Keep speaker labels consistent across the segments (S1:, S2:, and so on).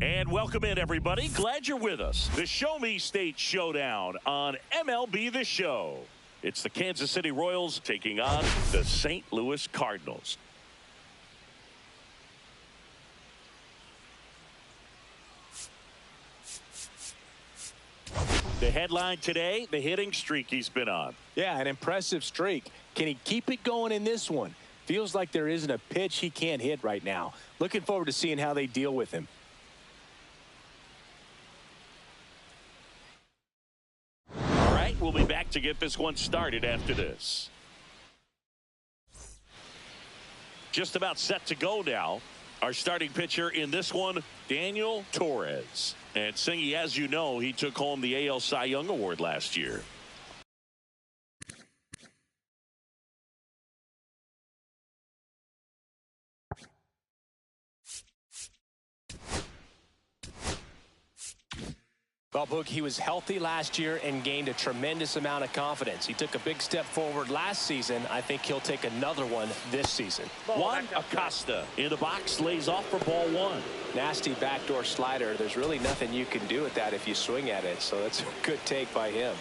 S1: And welcome in, everybody. Glad you're with us. The Show Me State Showdown on MLB The Show. It's the Kansas City Royals taking on the St. Louis Cardinals. The headline today, the hitting streak he's been on.
S2: Yeah, an impressive streak. Can he keep it going in this one? Feels like there isn't a pitch he can't hit right now. Looking forward to seeing how they deal with him.
S1: All right, we'll be back to get this one started after this. Just about set to go now. Our starting pitcher in this one, Daniel Torres. And Singy, as you know, he took home the AL Cy Young Award last year.
S2: Well, Boog, he was healthy last year and gained a tremendous amount of confidence. He took a big step forward last season. I think he'll take another one this season.
S1: Juan Acosta in the box, lays off for ball one.
S2: Nasty backdoor slider. There's really nothing you can do with that if you swing at it. So that's a good take by him.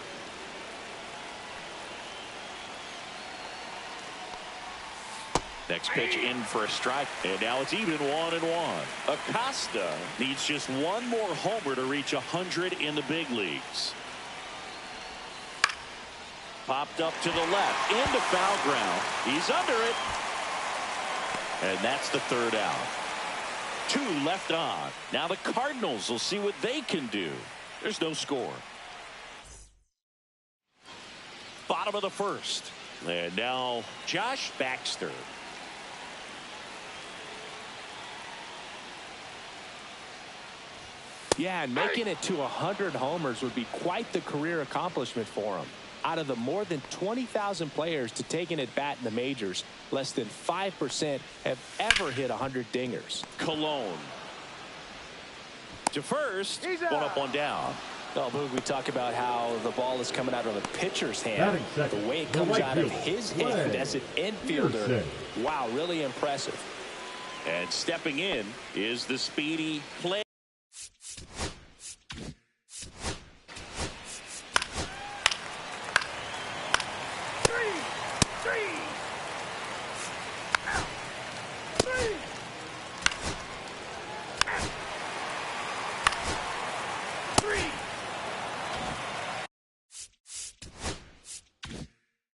S1: Next pitch in for a strike, and now it's even 1-1. Acosta needs just one more homer to reach 100 in the big leagues. Popped up to the left, into foul ground. He's under it. And that's the third out. 2 left on. Now the Cardinals will see what they can do. There's no score. Bottom of the first. And now Josh Baxter.
S2: Yeah, and making it to 100 homers would be quite the career accomplishment for him. Out of the more than 20,000 players to take an at-bat in the majors, less than 5% have ever hit 100 dingers.
S1: Cologne to first, one up, one down.
S2: Well, Boog, we talk about how the ball is coming out of the pitcher's hand. The way it comes out of his hand as an infielder. Wow, really impressive.
S1: And stepping in is the speedy play.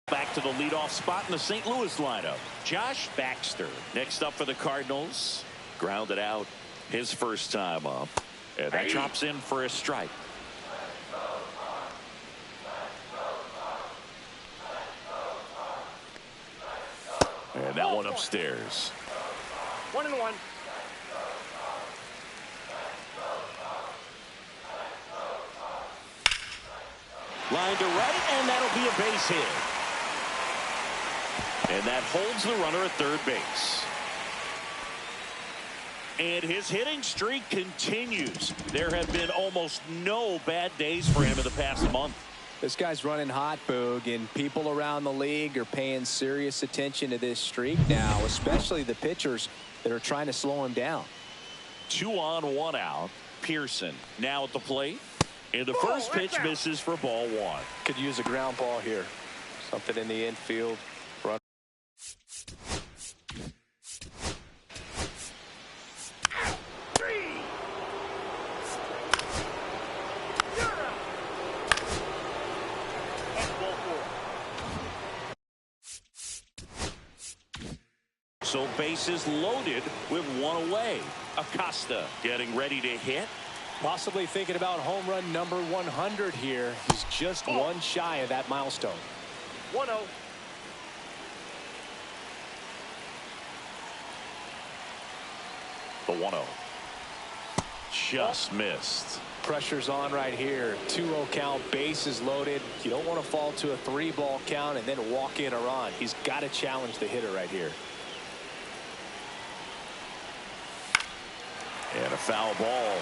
S1: Back to the leadoff spot in the St. Louis lineup. Josh Baxter. Next up for the Cardinals. Grounded out his first time up. And that drops in for a strike. And that one upstairs.
S3: 1-1.
S1: Line to right, and that'll be a base hit. And that holds the runner at third base. And his hitting streak continues. There have been almost no bad days for him in the past month.
S2: This guy's running hot, Boog, and people around the league are paying serious attention to this streak now, especially the pitchers that are trying to slow him down.
S1: 2 on, 1 out. Pearson now at the plate. And the first pitch misses for ball one.
S2: Could use a ground ball here. Something in the infield. Run.
S1: So bases loaded with 1 away. Acosta getting ready to hit.
S2: Possibly thinking about home run number 100 here. He's just one shy of that milestone.
S3: 1-0.
S1: The 1-0. Just missed.
S2: Pressure's on right here. 2-0 count, bases loaded. You don't want to fall to a 3-ball count and then walk in a run. He's got to challenge the hitter right here.
S1: And a foul ball.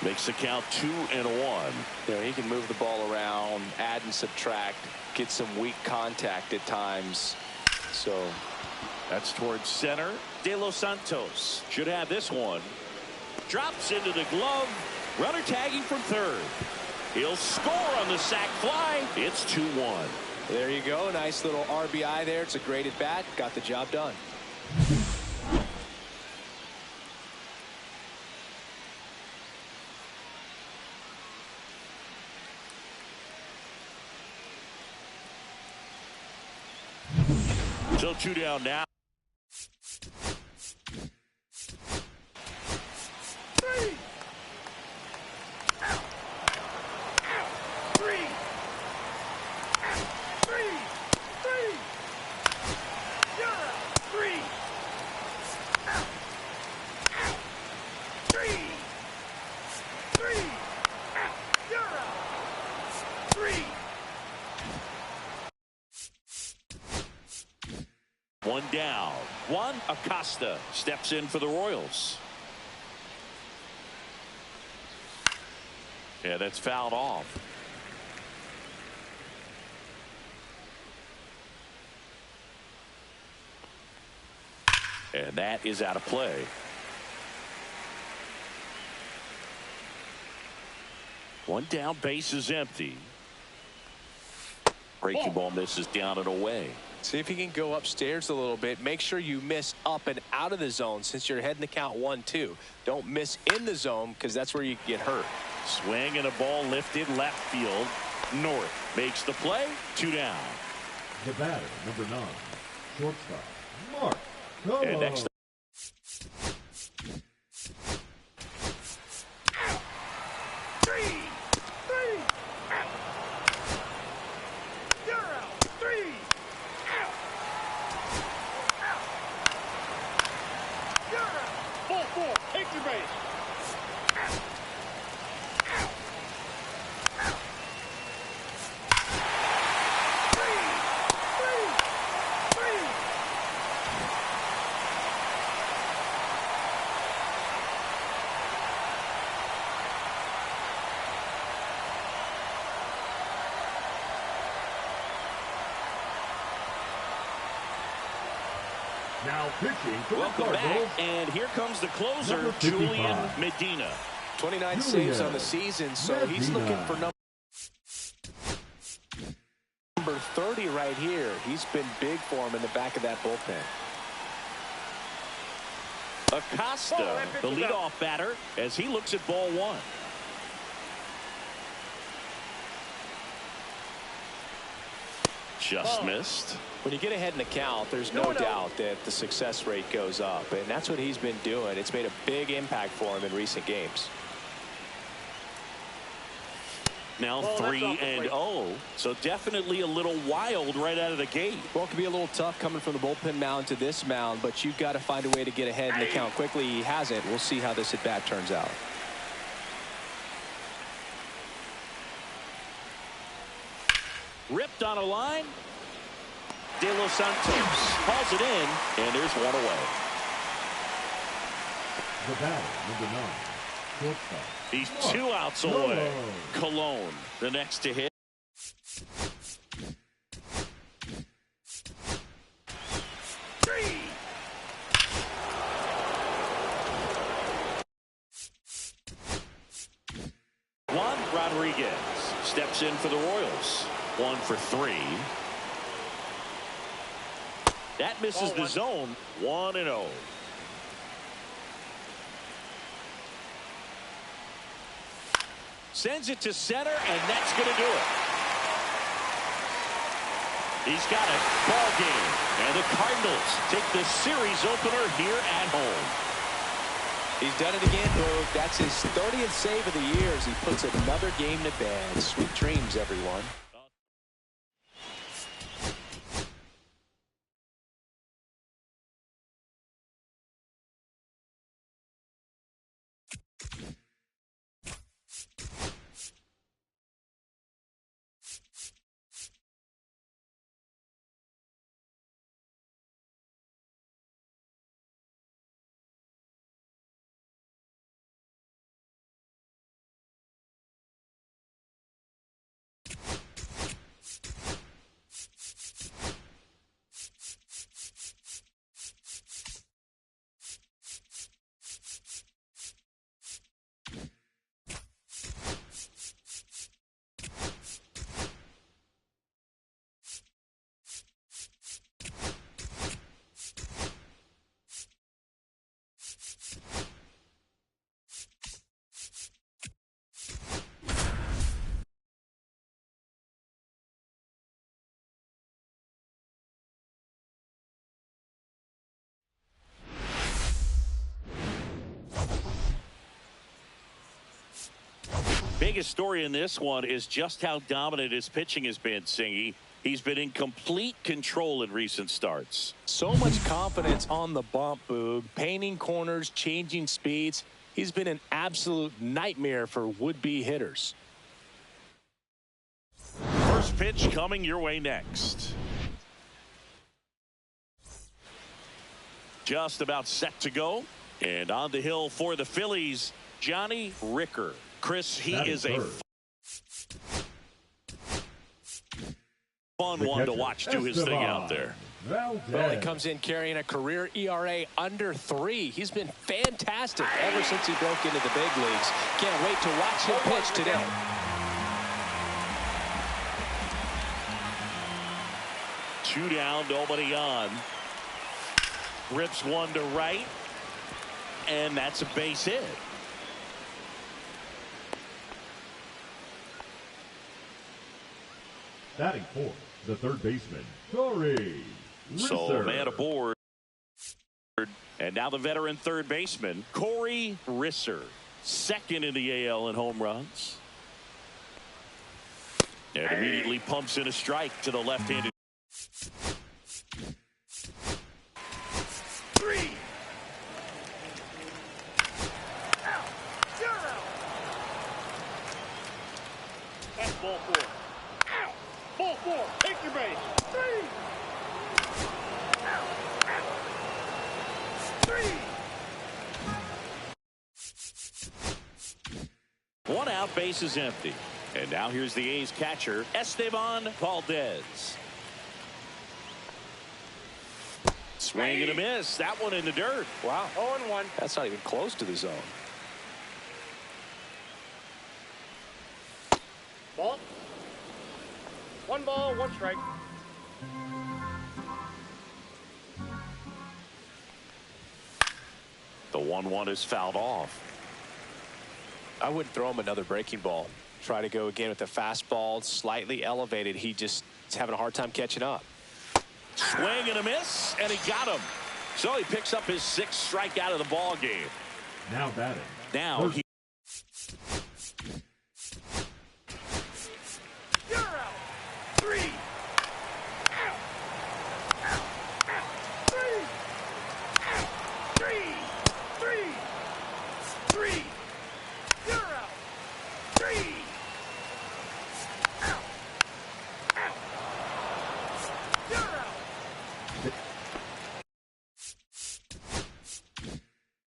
S1: Makes the count 2-1.
S2: You know, he can move the ball around, add and subtract, get some weak contact at times. So
S1: that's towards center. De Los Santos should have this one. Drops into the glove. Runner tagging from third. He'll score on the sac fly. It's 2-1.
S2: There you go. Nice little RBI there. It's a great at bat. Got the job done.
S1: So 2 down now. 1 down. Juan Acosta steps in for the Royals. Yeah, that's fouled off. And that is out of play. One down, base is empty. Breaking ball misses down and away.
S2: See if you can go upstairs a little bit. Make sure you miss up and out of the zone since you're heading the count 1-2. Don't miss in the zone because that's where you get hurt.
S1: Swing and a ball lifted left field. North makes the play. 2 down.
S4: The batter, number 9, shortstop, Mark.
S1: And next.
S4: Now pitching for
S1: Welcome
S4: the Cardinals.
S1: back, and here comes the closer, Julian Medina.
S2: 29 saves on the season, so he's looking for number 30 right here. He's been big for him in the back of that bullpen.
S1: Acosta, the leadoff batter, as he looks at ball 1. Just missed.
S2: When you get ahead in the count, there's no doubt that the success rate goes up, and that's what he's been doing. It's made a big impact for him in recent games.
S1: Now 3-0, so definitely a little wild right out of the gate.
S2: Well, it can be a little tough coming from the bullpen mound to this mound, but you've got to find a way to get ahead in the count quickly. He hasn't. We'll see how this at bat turns out.
S1: Ripped on a line. De Los Santos hauls it in, and there's 1 away.
S4: The batter, number 9, shortstop.
S1: He's 2 outs away. Cologne, the next to hit. Juan Rodriguez steps in for the Royals. 1 for 3. That misses the zone. 1-0. Sends it to center, and that's going to do it. He's got it. Ball game. And the Cardinals take the series opener here at home.
S2: He's done it again, Boog. That's his 30th save of the year as he puts another game to bed. Sweet dreams, everyone.
S1: Biggest story in this one is just how dominant his pitching has been, Singy. He's been in complete control in recent starts.
S2: So much confidence on the bump, Boog. Painting corners, changing speeds. He's been an absolute nightmare for would-be hitters.
S1: First pitch coming your way next. Just about set to go. And on the hill for the Phillies, Johnny Ricker. Chris, he is a fun one to watch do his thing out there.
S2: Well, he comes in carrying a career ERA under 3. He's been fantastic ever since he broke into the big leagues. Can't wait to watch him pitch today.
S1: Two down, nobody on. Rips one to right. And that's a base hit.
S4: Batting fourth, the third baseman, Corey Risser.
S1: So man aboard. And now the veteran third baseman, Corey Risser. Second in the AL in home runs. And immediately pumps in a strike to the left-handed.
S3: 3. Out. 0. That's ball 4. Out. Ball 4. Take your base. 3. Out. Out. 3.
S1: One out, base is empty. And now here's the A's catcher, Esteban Valdez. Swing and a miss. That one in the dirt.
S2: Wow.
S3: 0-1.
S2: That's not even close to the zone.
S3: Ball. 1 ball, 1 strike.
S1: The 1-1 is fouled off.
S2: I wouldn't throw him another breaking ball. Try to go again with the fastball, slightly elevated. He just is having a hard time catching up.
S1: Swing and a miss, and he got him. So he picks up his 6th strikeout of the ball game.
S4: Now batting.
S1: Now he.
S3: You're out. 3. Out. Out. Out. 3. Out. 3. 3. 3. You're out. 3. Out. Out. You're out.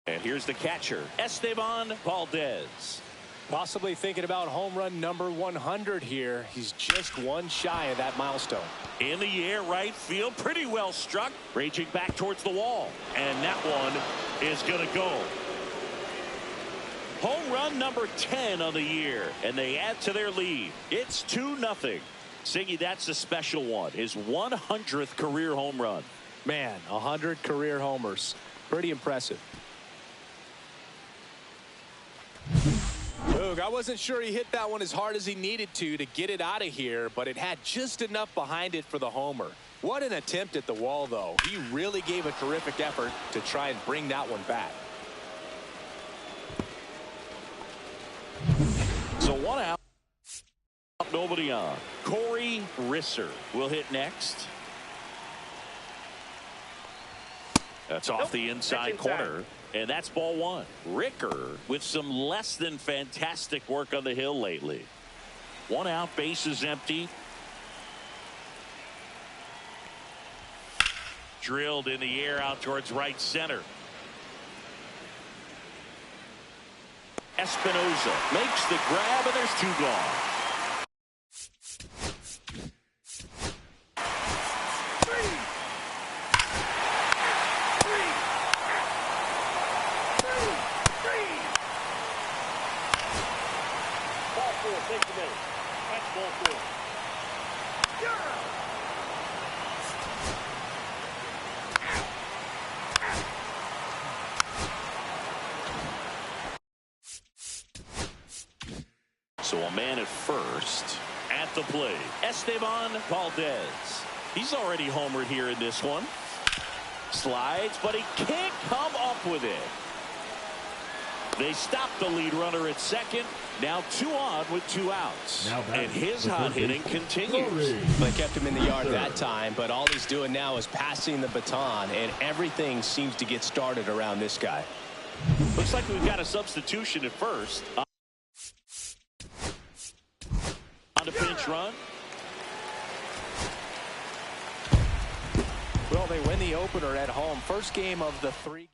S1: And here's the catcher, Esteban Valdez.
S2: Possibly thinking about home run number 100 here. He's just one shy of that milestone.
S1: In the air, right field, pretty well struck. Raging back towards the wall. And that one is going to go. Home run number 10 on the year. And they add to their lead. It's 2-0. Siggy, that's a special one. His 100th career home run.
S2: Man, 100 career homers. Pretty impressive. Boog, I wasn't sure he hit that one as hard as he needed to get it out of here, but it had just enough behind it for the homer. What an attempt at the wall, though. He really gave a terrific effort to try and bring that one back.
S1: So 1 out, nobody on. Corey Risser will hit next. That's off the inside corner. And that's ball 1. Ricker with some less than fantastic work on the hill lately. 1 out, base is empty. Drilled in the air out towards right center. Espinosa makes the grab, and there's 2 gone.
S3: Take the base. That's ball 4. You're out.
S1: So a man at first. At the plate, Esteban Valdez. He's already homered here in this one. Slides, but he can't come up with it. They stop the lead runner at second. Now 2 on with 2 outs. And his hot hitting continues.
S2: They kept him in the yard that time, but all he's doing now is passing the baton, and everything seems to get started around this guy.
S1: Looks like we've got a substitution at first. On the pinch run.
S2: Well, they win the opener at home. First game of the 3 games.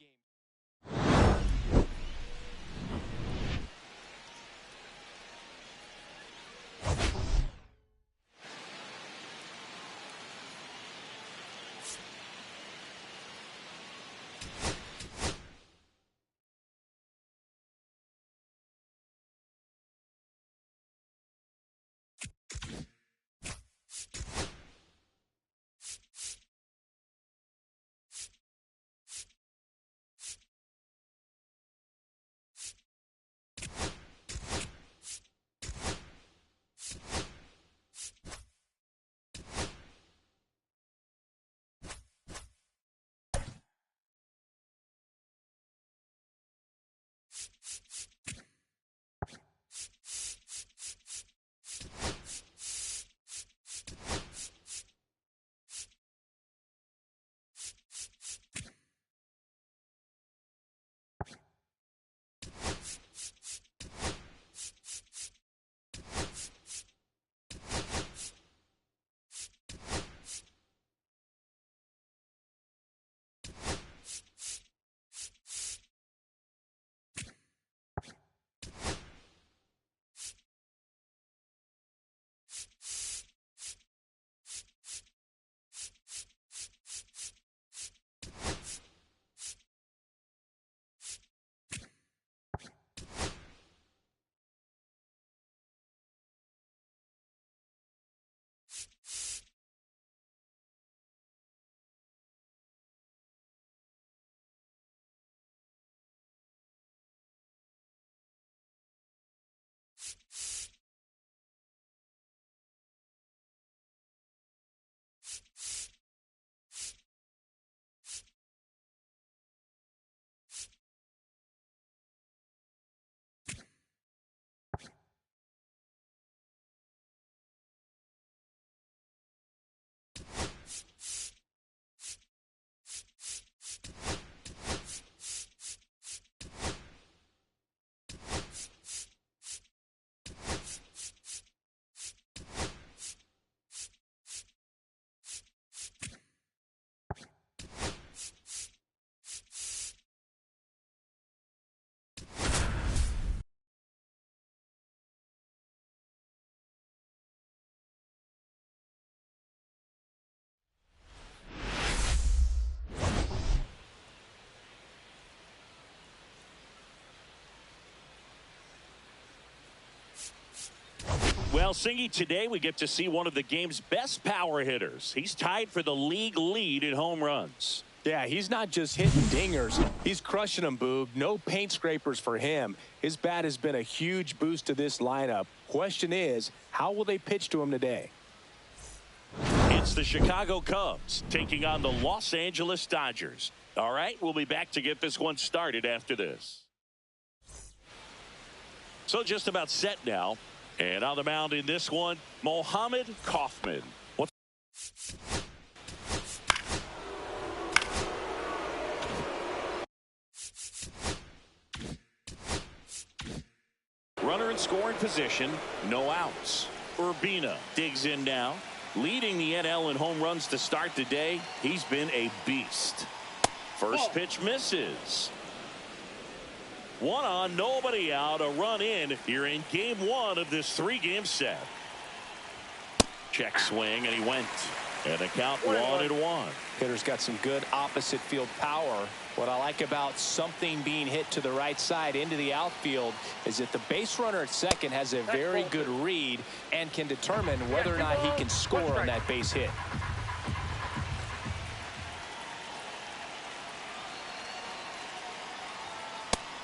S1: Well, Singy, today we get to see one of the game's best power hitters. He's tied for the league lead in home runs.
S2: Yeah, he's not just hitting dingers. He's crushing them, Boog. No paint scrapers for him. His bat has been a huge boost to this lineup. Question is, how will they pitch to him today?
S1: It's the Chicago Cubs taking on the Los Angeles Dodgers. All right, we'll be back to get this one started after this. So just about set now. And on the mound in this one, Mohammed Kaufman. Runner in scoring position, no outs. Urbina digs in now. Leading the NL in home runs to start the day. He's been a beast. First pitch misses. 1 on, nobody out, a run in here in game 1 of this 3-game set. Check swing, and he went. And the count 1-1.
S2: Hitter's got some good opposite field power. What I like about something being hit to the right side into the outfield is that the base runner at second has a very good read and can determine whether or not he can score on that base hit.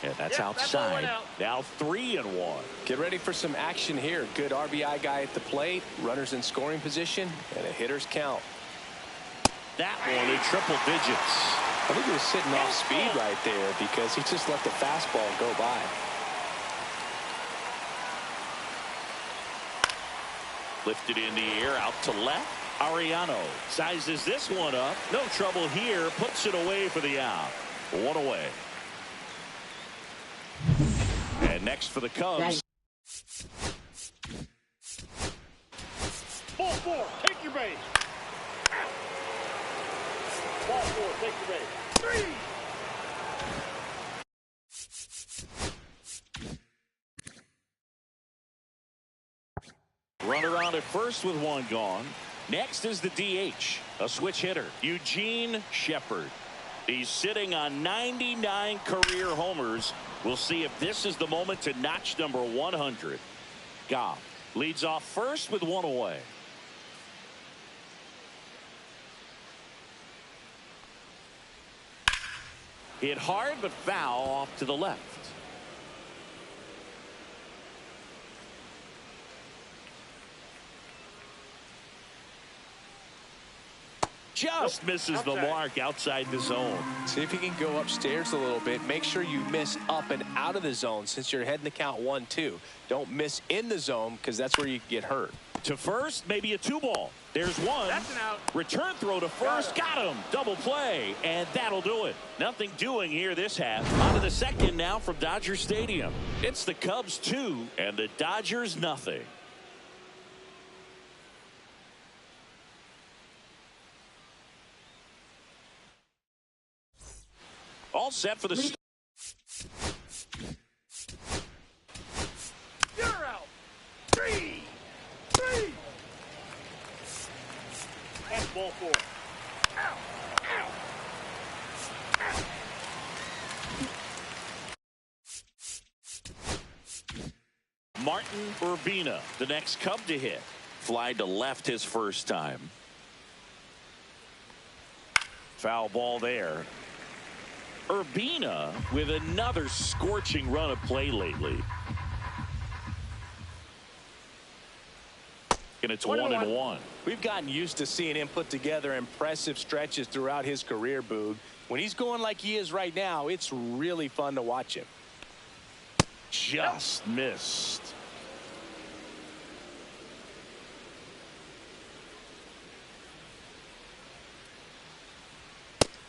S1: And that's outside. Now 3-1.
S2: Get ready for some action here. Good RBI guy at the plate, runners in scoring position, and a hitter's count.
S1: That one in triple digits.
S2: I think he was sitting off speed right there because he just let the fastball go by.
S1: Lifted in the air, out to left. Ariano sizes this one up. No trouble here. Puts it away for the out. One away. And next for the Cubs.
S3: Ball four, take your base. Ball four, take your base. 3.
S1: Runner on at first with one gone. Next is the DH, a switch hitter, Eugene Shepard. He's sitting on 99 career homers. We'll see if this is the moment to notch number 100. Goff leads off first with one away. Hit hard but foul off to the left. Just misses the mark outside the zone.
S2: See if you can go upstairs a little bit. Make sure you miss up and out of the zone since you're heading to count 1-2. Don't miss in the zone because that's where you can get hurt.
S1: To first, maybe a 2-ball. There's one.
S3: That's an out.
S1: Return throw to first. Got him. Double play. And that'll do it. Nothing doing here this half. On to the second now from Dodger Stadium. It's the Cubs 2 and the Dodgers nothing. All set for the start.
S3: You're out. 3. That's ball four. Ow. Ow. Ow.
S1: Martin Urbina, the next Cub to hit. Fly to left his first time. Foul ball there. Urbina with another scorching run of play lately. And it's 1-1.
S2: We've gotten used to seeing him put together impressive stretches throughout his career, Boog. When he's going like he is right now, it's really fun to watch him.
S1: Just missed.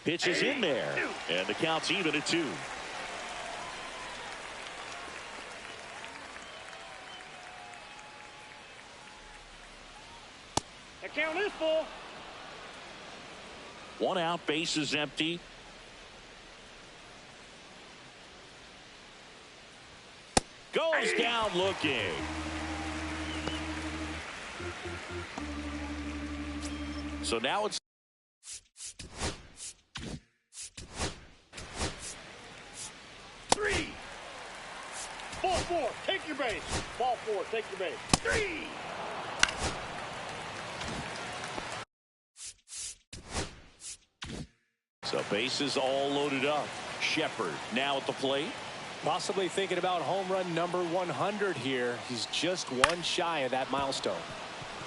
S1: Pitch is in there, and the count's even at 2.
S3: The count is full.
S1: 1 out, base is empty. Goes down looking. So now it's
S3: 3. Ball four, take your base. Ball four, take your base. 3.
S1: So bases all loaded up. Shepard now at the plate.
S2: Possibly thinking about home run number 100 here. He's just one shy of that milestone.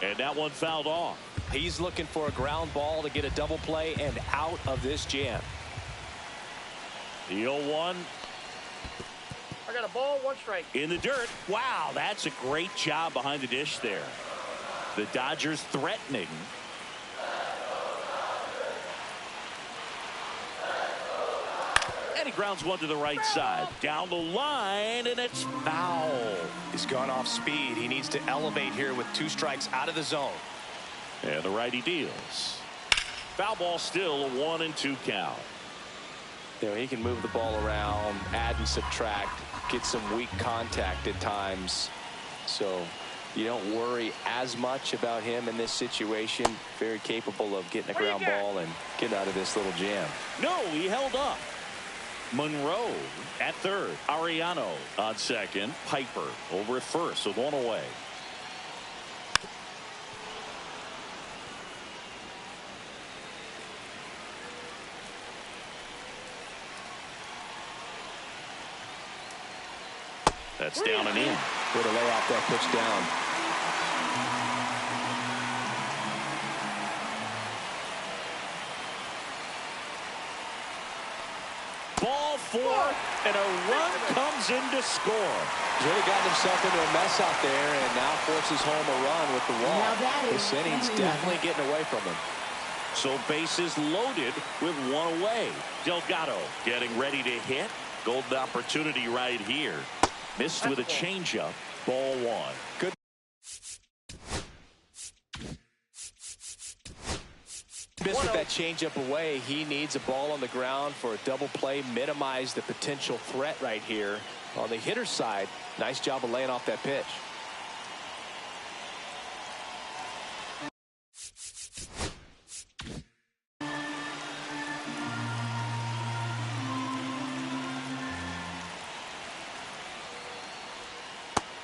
S1: And that one fouled off.
S2: He's looking for a ground ball to get a double play and out of this jam.
S1: The 0-1.
S3: I got a ball, 1 strike.
S1: In the dirt. Wow, that's a great job behind the dish there. The Dodgers threatening. And he grounds one to the right side. Down the line, and it's foul.
S2: He's gone off speed. He needs to elevate here with 2 strikes out of the zone.
S1: And the righty deals. Foul ball still, a 1-2 count.
S2: You know, he can move the ball around, add and subtract, get some weak contact at times. So you don't worry as much about him in this situation. Very capable of getting a ground ball and getting out of this little jam.
S1: No, he held up. Monroe at third. Ariano on second. Piper over at first with 1 away. That's down and in.
S2: Way to lay off that pitch down.
S1: Ball four, and a run comes in to score.
S2: He's really gotten himself into a mess out there and now forces home a run with the walk. This inning's definitely getting away from him.
S1: So bases loaded with one away. Delgado getting ready to hit. Golden opportunity right here. Missed with a changeup. Ball one.
S2: Good. Missed with that changeup away. He needs a ball on the ground for a double play. Minimize the potential threat right here. On the hitter's side, nice job of laying off that pitch.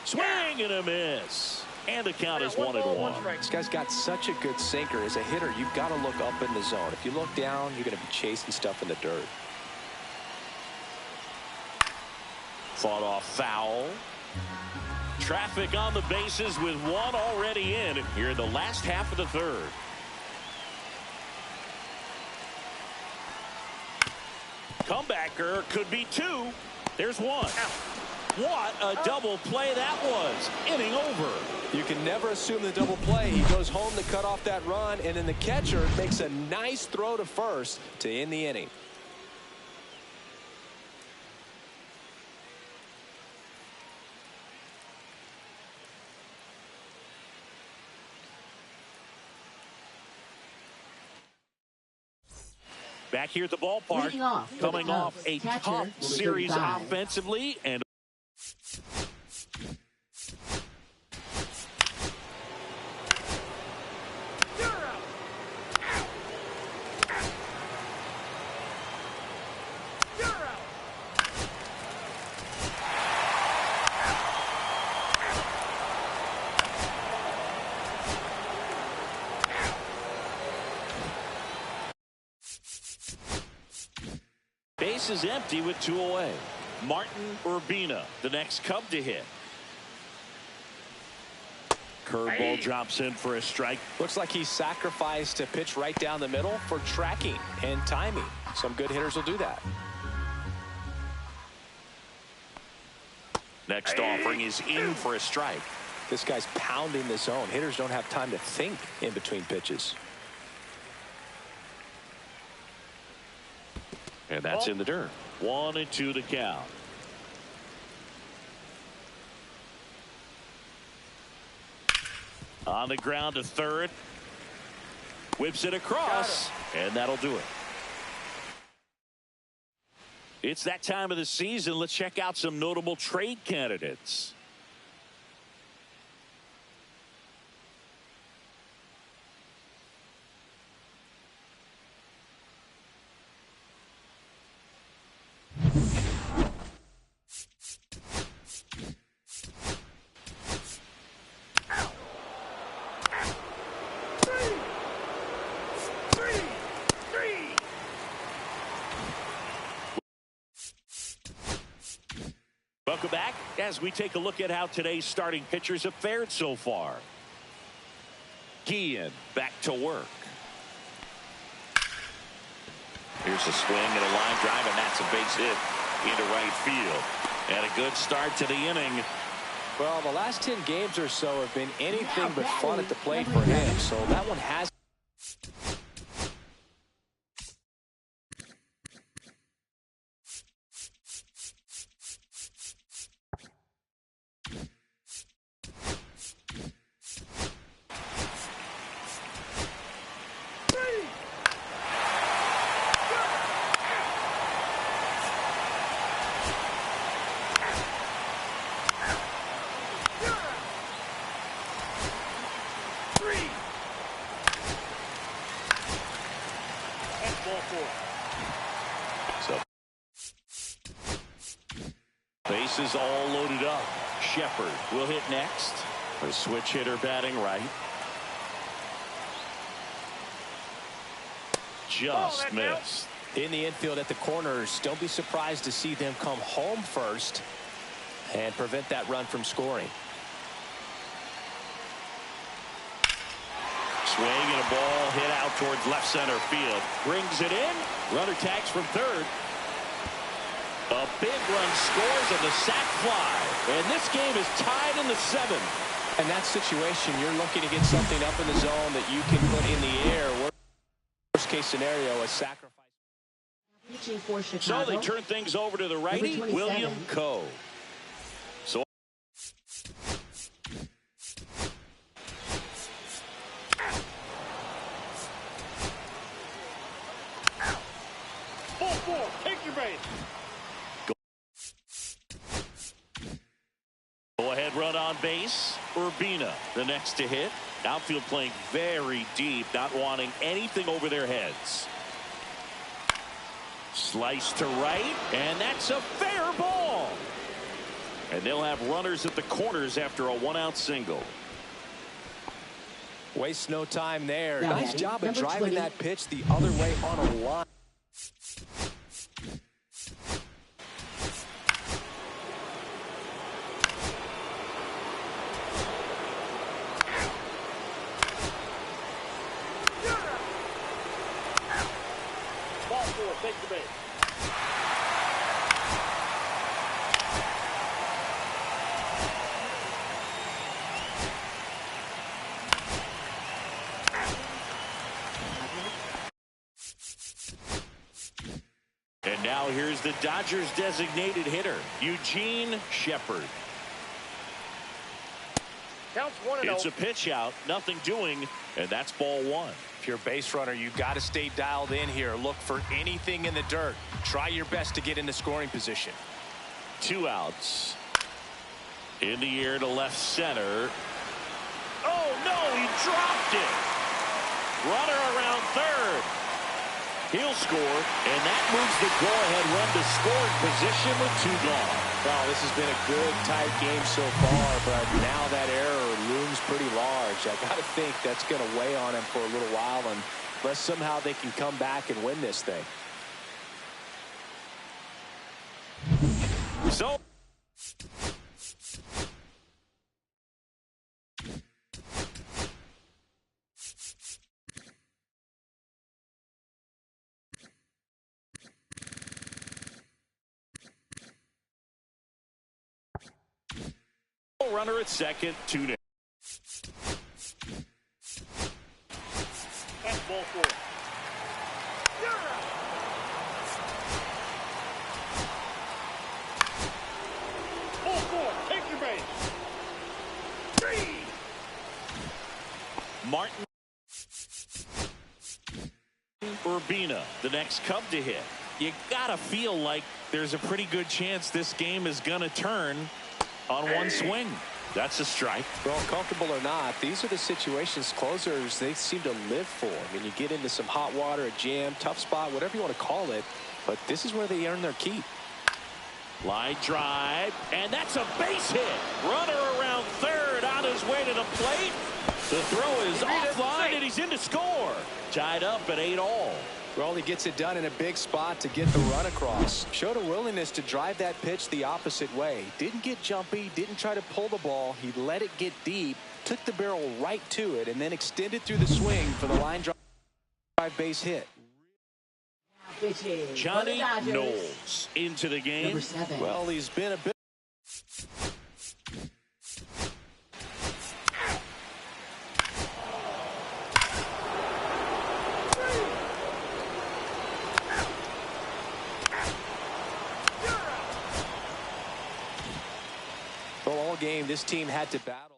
S1: Swing and a miss. And the count is 1-1.
S2: This guy's got such a good sinker. As a hitter, you've got to look up in the zone. If you look down, you're going to be chasing stuff in the dirt.
S1: Fought off foul. Traffic on the bases with one already in here in the last half of the third. Comebacker could be two. There's one. What a double play that was. Inning over.
S2: You can never assume the double play. He goes home to cut off that run, and then the catcher makes a nice throw to first to end the inning.
S1: Back here at the ballpark, coming off a tough series offensively and base is empty with two away. Martin Urbina, the next Cub to hit. Curveball drops in for a strike.
S2: Looks like he sacrificed a pitch right down the middle for tracking and timing. Some good hitters will do that.
S1: Next offering is in for a strike.
S2: This guy's pounding the zone. Hitters don't have time to think in between pitches.
S1: And that's in the dirt. 1-2 to count. On the ground to third. Whips it across. And that'll do it. It's that time of the season. Let's check out some notable trade candidates. Welcome back as we take a look at how today's starting pitchers have fared so far. Guillen back to work. Here's a swing and a line drive, and that's a base hit into right field. And a good start to the inning.
S2: Well, the last 10 games or so have been anything but fun at the plate for him, so that one has.
S1: So bases all loaded up. Shepard will hit next. A switch hitter batting right. Just missed.
S2: In the infield at the corners, don't be surprised to see them come home first and prevent that run from scoring.
S1: Swing and a ball hit out towards left center field. Brings it in. Runner tags from third. A big run scores on the sac fly. And this game is tied in the 7th.
S2: In that situation, you're looking to get something up in the zone that you can put in the air. Worst case scenario, a sacrifice.
S1: So they turn things over to the righty, William Coe. So
S3: Ball four. Take your base.
S1: go ahead run on base. Urbina the next to hit. Outfield playing very deep, not wanting anything over their heads. Slice to right, and that's a fair ball. And they'll have runners at the corners after a 1-out single.
S2: Waste no time there.
S5: Now
S2: Nice job of driving
S5: 20.
S2: that pitch the other way on a line.
S3: Ball four. Take the base.
S1: And now here's the Dodgers designated hitter, Eugene Shepard.
S3: Counts 1-0.
S1: It's a pitch out, nothing doing, and that's ball 1.
S2: If you're a base runner, you've got to stay dialed in here. Look for anything in the dirt. Try your best to get into scoring position.
S1: 2 outs. In the air to left center. Oh, no, he dropped it. Runner around third. He'll score, and that moves the go-ahead run to scoring position with 2 gone.
S2: Well, this has been a good, tight game so far, but now that error looms pretty large. I got to think that's going to weigh on him for a little while, unless somehow they can come back and win this thing.
S1: So runner at second, 2-0.
S3: That's ball four. Ball four. Take your base.
S1: Martin Urbina, the next Cub to hit. You gotta feel like there's a pretty good chance this game is gonna turn on one swing. That's a strike.
S2: Well, comfortable or not, these are the situations closers they seem to live for. I mean, you get into some hot water, a jam, tough spot, whatever you want to call it, but this is where they earn their keep.
S1: Line drive, and that's a base hit. Runner around third on his way to the plate. The throw is offline, and he's in to score. Tied up at 8-all.
S2: Well, he gets it done in a big spot to get the run across. Showed a willingness to drive that pitch the opposite way. Didn't get jumpy, didn't try to pull the ball. He let it get deep, took the barrel right to it, and then extended through the swing for the line drive base hit.
S1: Johnny Knowles into the game.
S5: Number 7.
S2: Well, he's been a bit. Well, all game, this team had to battle.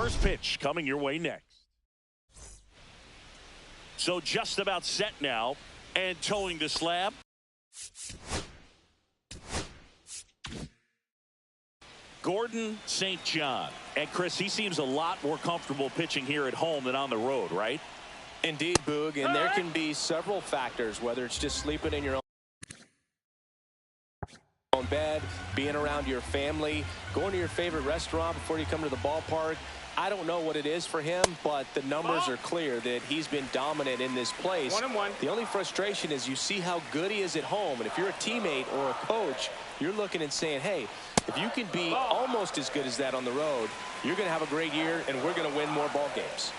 S1: First pitch coming your way next. So just about set now and towing the slab. Gordon St. John. And Chris, he seems a lot more comfortable pitching here at home than on the road, right?
S2: Indeed, Boog, and there can be several factors, whether it's just sleeping in your own bed, being around your family, going to your favorite restaurant before you come to the ballpark. I don't know what it is for him, but the numbers are clear that he's been dominant in this place.
S3: 1-1.
S2: The only frustration is you see how good he is at home, and if you're a teammate or a coach, you're looking and saying, hey, if you can be almost as good as that on the road, you're going to have a great year, and we're going to win more ball games.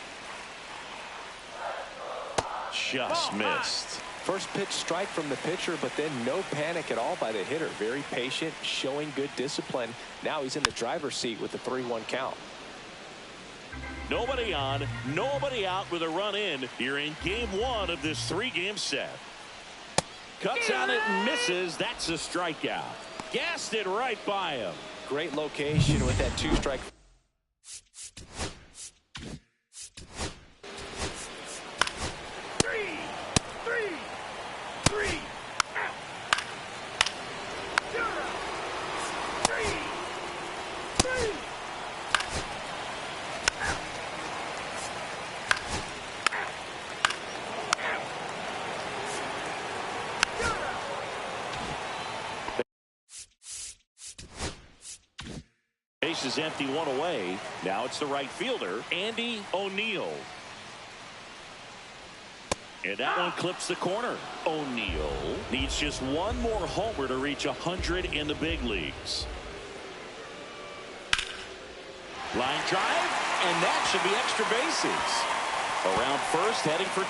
S1: Just missed.
S2: First pitch strike from the pitcher, but then no panic at all by the hitter. Very patient, showing good discipline. Now he's in the driver's seat with the 3-1 count.
S1: Nobody on, nobody out with a run in here in game one of this 3-game set. Cuts on it and misses. That's a strikeout. Gassed it right by him.
S2: Great location with that 2-strike.
S1: Base is empty, one away. Now it's the right fielder, Andy O'Neill. And that one clips the corner. O'Neill needs just one more homer to reach 100 in the big leagues. Line drive, and that should be extra bases. Around first, heading for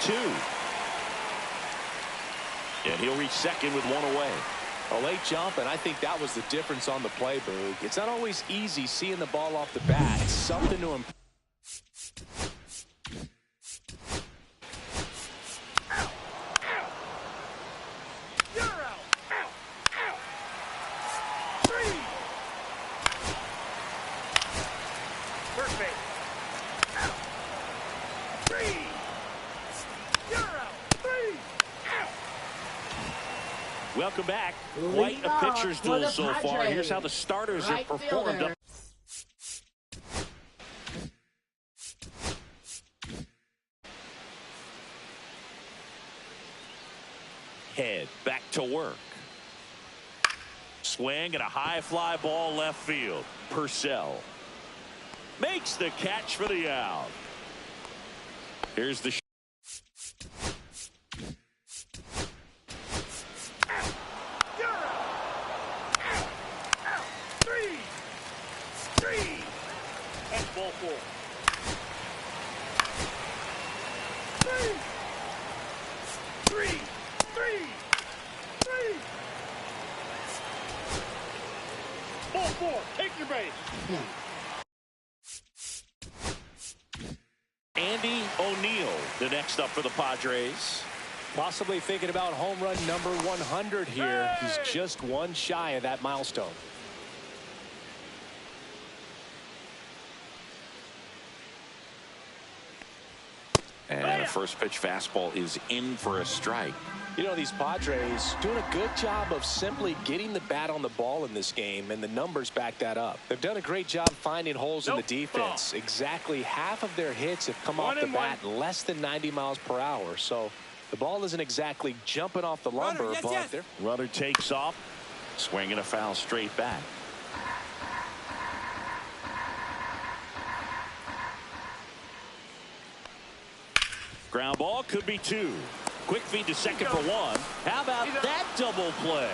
S1: 2. And he'll reach second with one away.
S2: A late jump, and I think that was the difference on the play, Boog. It's not always easy seeing the ball off the bat. It's something to improve.
S1: Welcome back. Quite a pitcher's duel so far. Here's how the starters have performed. Head back to work. Swing and a high fly ball left field. Purcell makes the catch for the out. Here's the
S3: Ball 4. 3. Ball 4. Take your base.
S1: Andy O'Neill, the next up for the Padres.
S2: Possibly thinking about home run number 100 here. He's just one shy of that milestone.
S1: And a first pitch fastball is in for a strike.
S2: You know, these Padres doing a good job of simply getting the bat on the ball in this game, and the numbers back that up. They've done a great job finding holes in the defense. Exactly half of their hits have come off the bat less than 90 miles per hour. So the ball isn't exactly jumping off the lumber, but
S1: runner takes off, swinging a foul straight back. Ground ball could be 2. Quick feed to second for 1. How about that double play?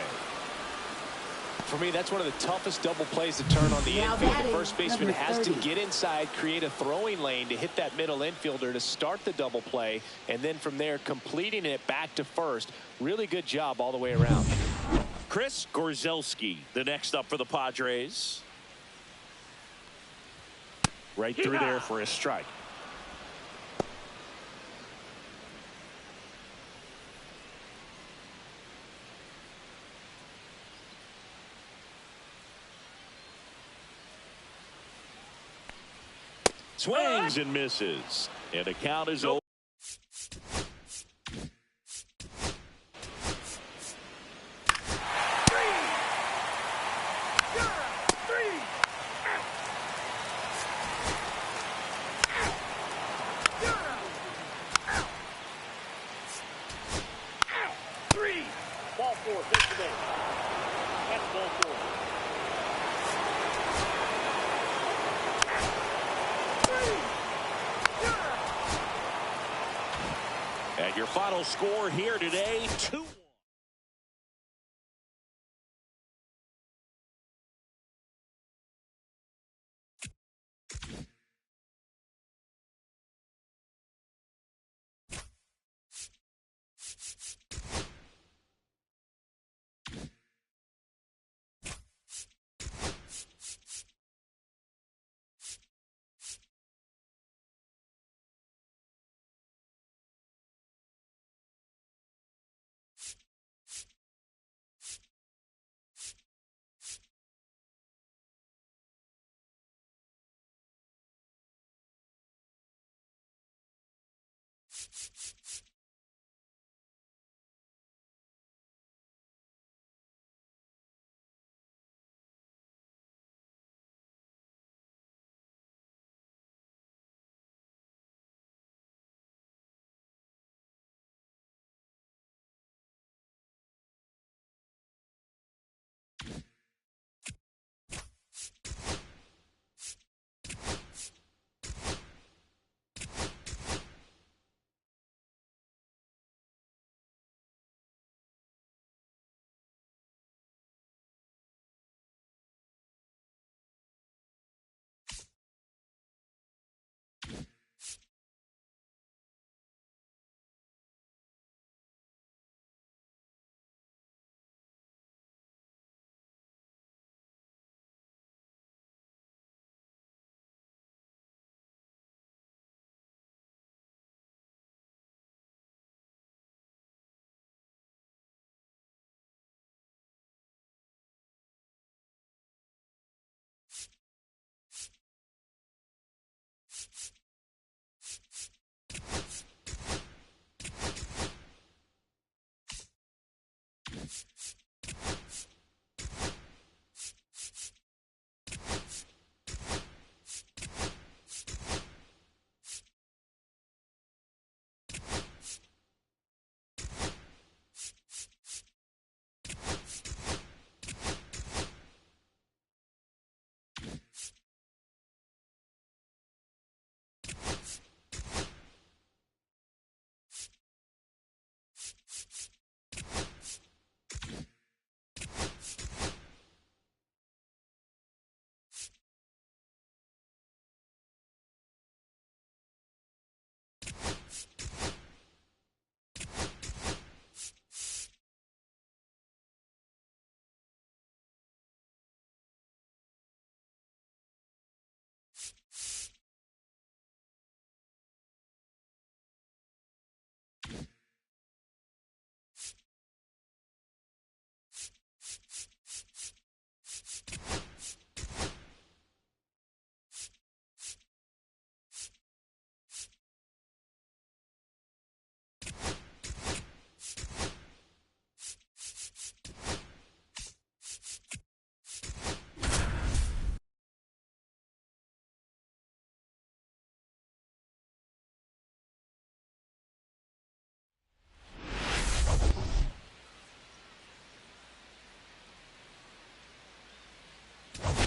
S2: For me, that's one of the toughest double plays to turn on the infield. The first baseman has to get inside, create a throwing lane to hit that middle infielder to start the double play, and then from there completing it back to first. Really good job all the way around.
S1: Chris Gorzelski, the next up for the Padres. Right through there for a strike. Swings and misses. And the count is over.
S3: Ball four, pitch to base. That's ball four.
S1: And your final score here today, 2-1.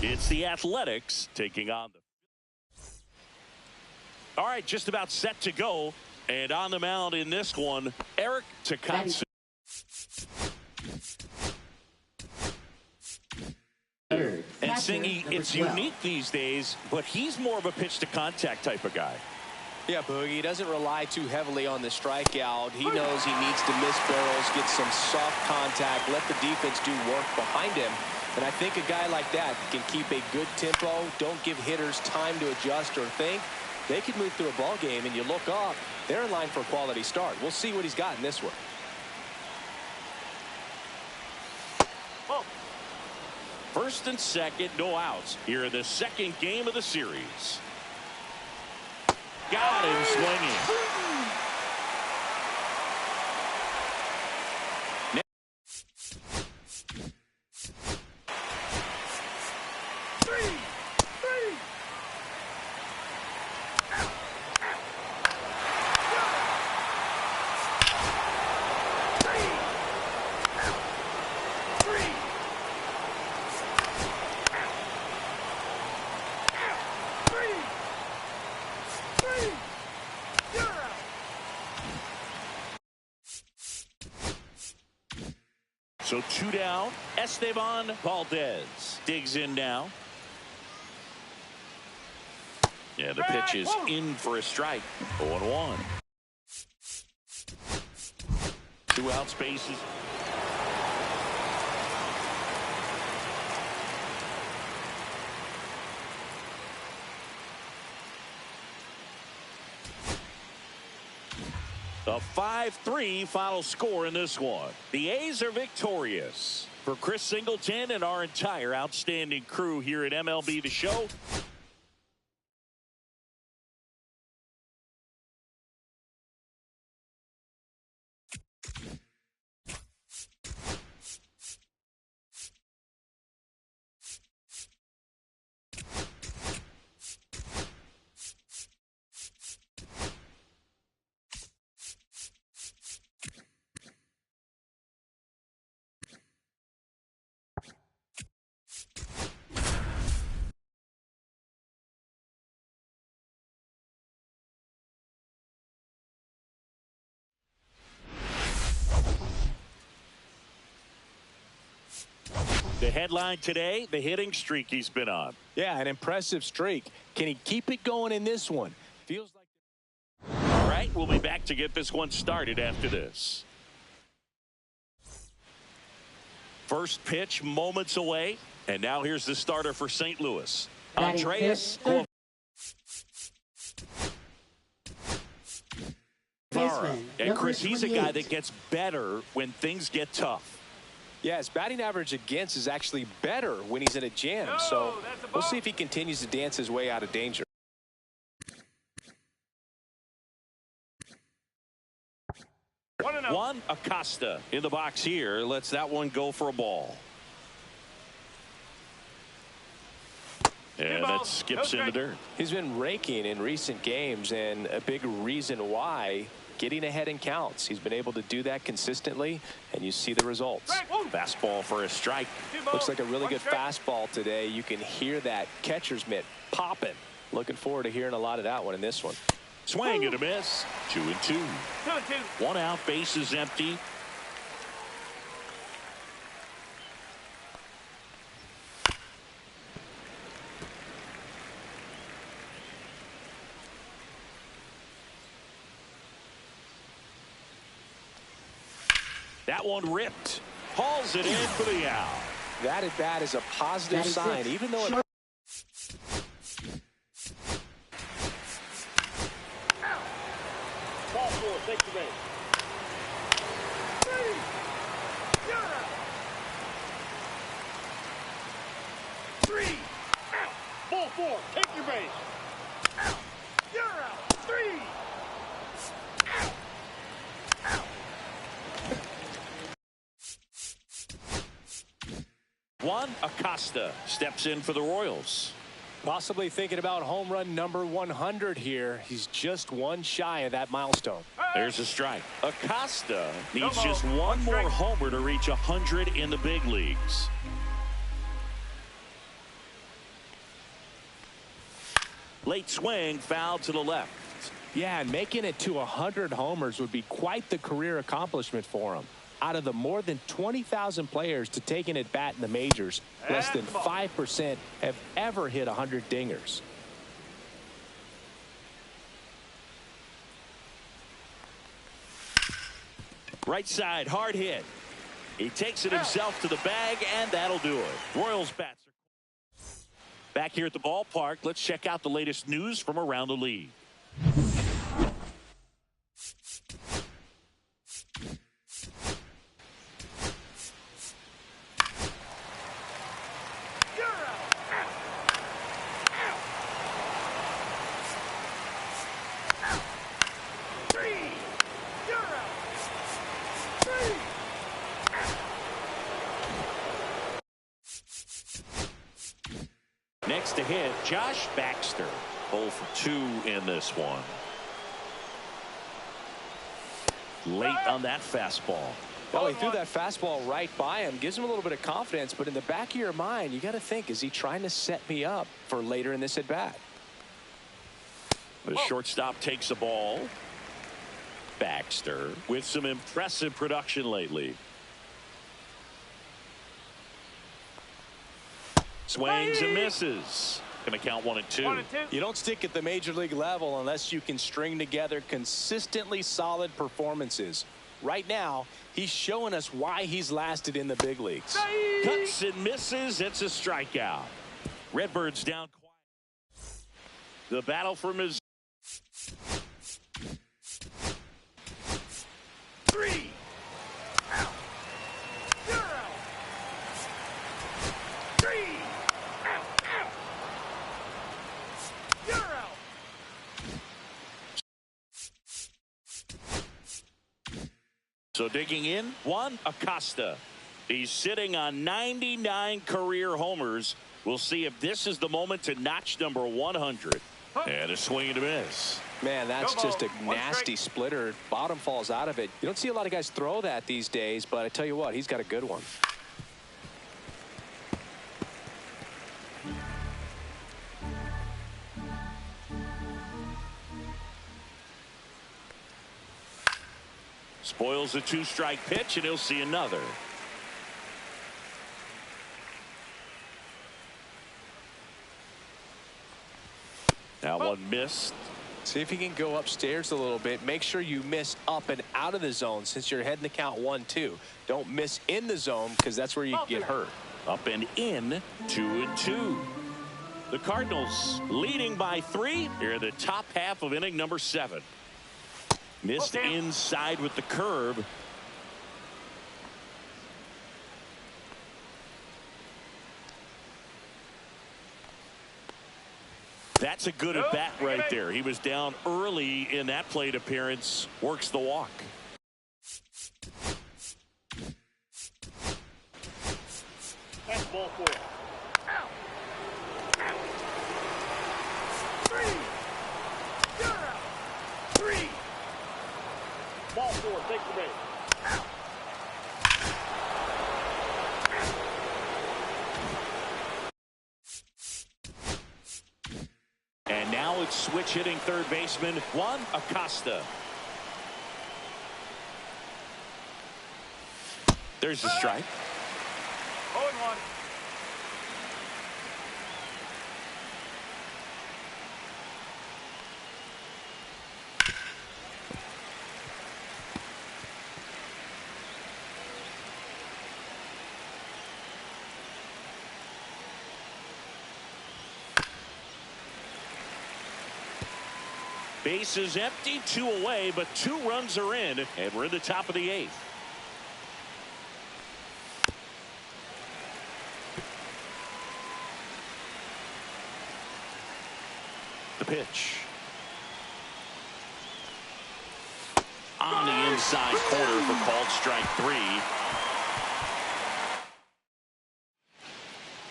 S1: It's the Athletics taking on the... All right, just about set to go. And on the mound in this one, Eric Takatsu. And Singy, it's unique these days, but he's more of a pitch-to-contact type of guy.
S2: Yeah, Boogie, he doesn't rely too heavily on the strikeout. He knows he needs to miss barrels, get some soft contact, let the defense do work behind him. And I think a guy like that can keep a good tempo, don't give hitters time to adjust or think. They could move through a ball game, and you look up, they're in line for a quality start. We'll see what he's got in this one.
S1: First and second, no outs here in the second game of the series. Got him swinging. So 2 down. Esteban Valdez digs in now. Yeah, the pitch is in for a strike. 0-1. 2 out spaces. A 5-3 final score in this one. The A's are victorious. For Chris Singleton and our entire outstanding crew here at MLB The Show, the headline today, the hitting streak he's been on.
S2: Yeah, an impressive streak. Can he keep it going in this one? Feels like.
S1: All right, we'll be back to get this one started after this. First pitch moments away, and now here's the starter for St. Louis. Andreas and Chris, he's a guy that gets better when things get tough.
S2: Yeah, his batting average against is actually better when he's in a jam. So we'll see if he continues to dance his way out of danger.
S1: Juan Acosta in the box here. Lets that one go for a ball. And that skips in the dirt.
S2: He's been raking in recent games, and a big reason why, getting ahead in counts. He's been able to do that consistently, and you see the results.
S1: Fastball for a strike.
S2: Looks like a really good fastball today. You can hear that catcher's mitt popping. Looking forward to hearing a lot of that one in this one.
S1: Swing and a miss. 2-2. 1 out, bases empty. That one ripped. Hauls it in for the out.
S2: That at bat is a positive sign, even though it.
S3: Ball 4, take the base. 3. Out. Ball 4, take your base. Out. You're out. 3.
S1: Juan Acosta steps in for the Royals.
S2: Possibly thinking about home run number 100 here. He's just one shy of that milestone.
S1: There's a strike. Acosta needs just one more homer to reach 100 in the big leagues. Late swing, foul to the left.
S2: Yeah, and making it to 100 homers would be quite the career accomplishment for him. Out of the more than 20,000 players to take an at-bat in the majors, less than 5% have ever hit 100 dingers.
S1: Right side, hard hit. He takes it himself to the bag, and that'll do it. Royals bats are back here at the ballpark. Let's check out the latest news from around the league. to hit. Josh Baxter, 0 for 2 in this one. Late on that fastball.
S2: Well, he threw that fastball right by him. Gives him a little bit of confidence, but in the back of your mind, you got to think, is he trying to set me up for later in this at bat?
S1: The shortstop takes the ball. Baxter with some impressive production lately. Swings and misses. Gonna count 1 and 2.
S2: You don't stick at the major league level unless you can string together consistently solid performances. Right now, he's showing us why he's lasted in the big leagues.
S1: Cuts and misses. It's a strikeout. Redbirds down quiet. The battle for Missouri.
S3: 3 out. You're out. 3 out. You're out.
S1: So digging in, Juan Acosta. He's sitting on 99 career homers. We'll see if this is the moment to notch number 100. And a swing and a miss.
S2: Man, that's just a nasty splitter. Bottom falls out of it. You don't see a lot of guys throw that these days, but I tell you what, he's got a good one.
S1: Spoils a 2-strike pitch, and he'll see another. Now one missed.
S2: See if you can go upstairs a little bit. Make sure you miss up and out of the zone since you're heading to count 1-2. Don't miss in the zone because that's where you get hurt.
S1: Up and in, 2-2. The Cardinals leading by 3 here in the top half of inning number 7. Missed inside with the curve. That's a good at bat right there. He was down early in that plate appearance. Works the walk.
S3: That's ball 4. Out. Out. 3. You're out. 3. Ball 4. Take the base. Out.
S1: And now it's switch hitting third baseman Juan Acosta. There's the strike.
S3: 0-1.
S1: Base is empty, 2 away, but 2 runs are in, and we're in the top of the 8th. The pitch. On the inside corner for called strike 3.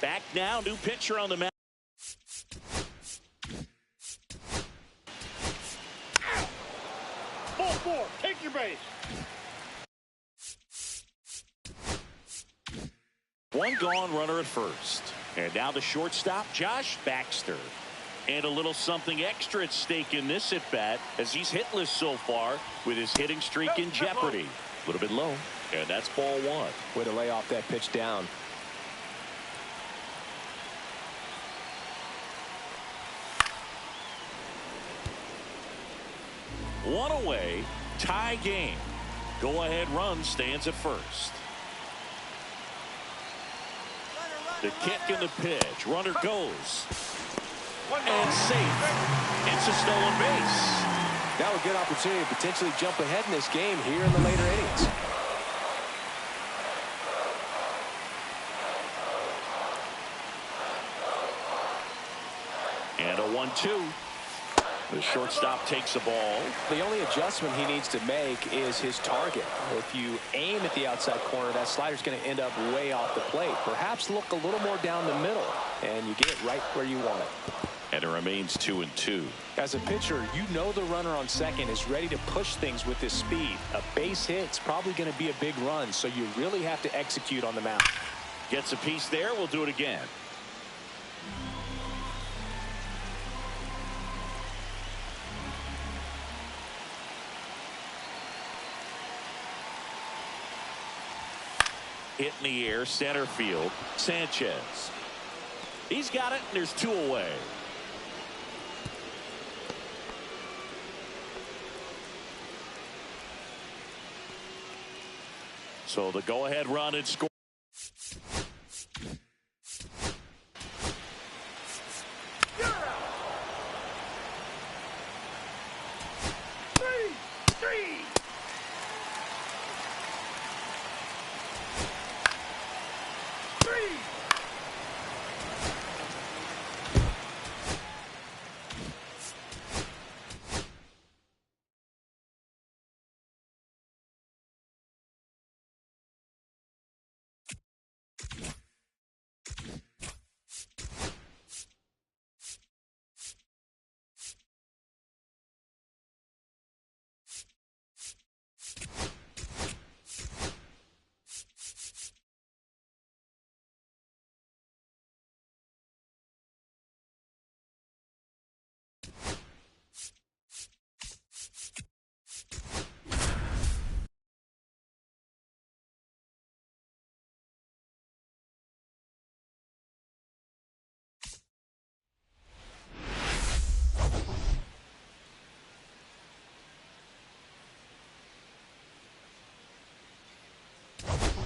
S1: Back now, new pitcher on the mound.
S3: Ball 4. Take your base.
S1: One gone, runner at first. And now the shortstop, Josh Baxter. And a little something extra at stake in this at bat as he's hitless so far with his hitting streak in jeopardy. A little bit low, and that's ball 1.
S2: Way to lay off that pitch down.
S1: One away, tie game. Go ahead run stands at first. The kick and the pitch. Runner goes. And safe. It's a stolen base.
S2: Now a good opportunity to potentially jump ahead in this game here in the later innings.
S1: And a 1-2. The shortstop takes the ball.
S2: The only adjustment he needs to make is his target. If you aim at the outside corner, that slider's going to end up way off the plate. Perhaps look a little more down the middle, and you get it right where you want it.
S1: And it remains 2-2.
S2: As a pitcher, you know the runner on second is ready to push things with his speed. A base hit's probably going to be a big run, so you really have to execute on the mound.
S1: Gets a piece there. We'll do it again. Hit in the air, center field. Sanchez. He's got it, and there's 2 away. So the go-ahead run and score.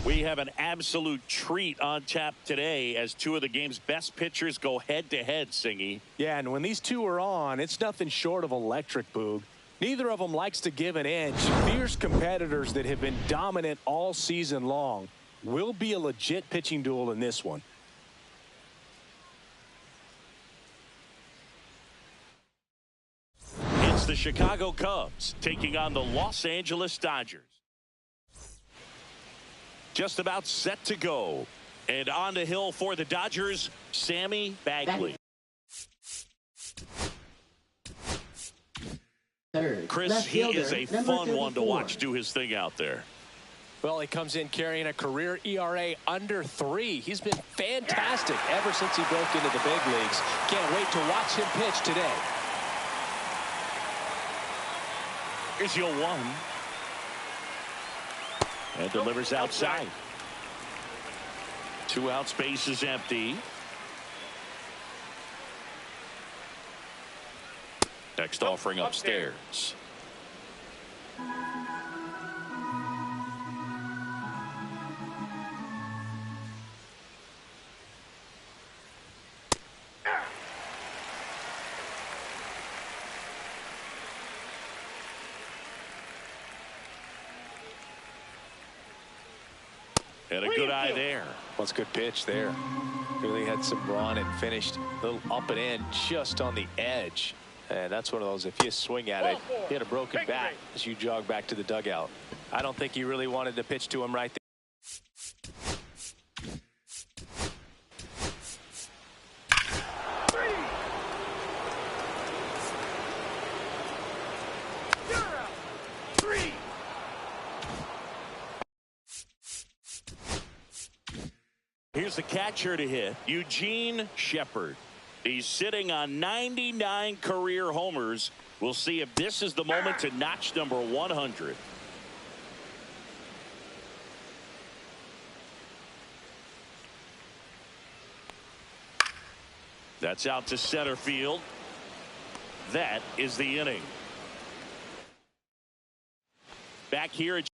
S1: We have an absolute treat on tap today as 2 of the game's best pitchers go head-to-head, Singy.
S2: Yeah, and when these 2 are on, it's nothing short of electric, Boog. Neither of them likes to give an inch. Fierce competitors that have been dominant all season long. Will be a legit pitching duel in this one.
S1: It's the Chicago Cubs taking on the Los Angeles Dodgers. Just about set to go. And on the hill for the Dodgers, Sammy Bagley. Chris, he is a fun one to watch do his thing out there.
S2: Well, he comes in carrying a career ERA under 3. He's been fantastic ever since he broke into the big leagues. Can't wait to watch him pitch today.
S1: Here's your 1. And delivers outside. 2 out, space is empty. Next offering upstairs. And a good eye there.
S2: Well, it's a good pitch there. Really had some run and finished a little up and in just on the edge. And that's one of those, if you swing at it, hit a broken bat as you jog back to the dugout. I don't think he really wanted to pitch to him right there.
S1: Here's the catcher to hit, Eugene Shepard. He's sitting on 99 career homers. We'll see if this is the moment to notch number 100. That's out to center field. That is the inning. Back here at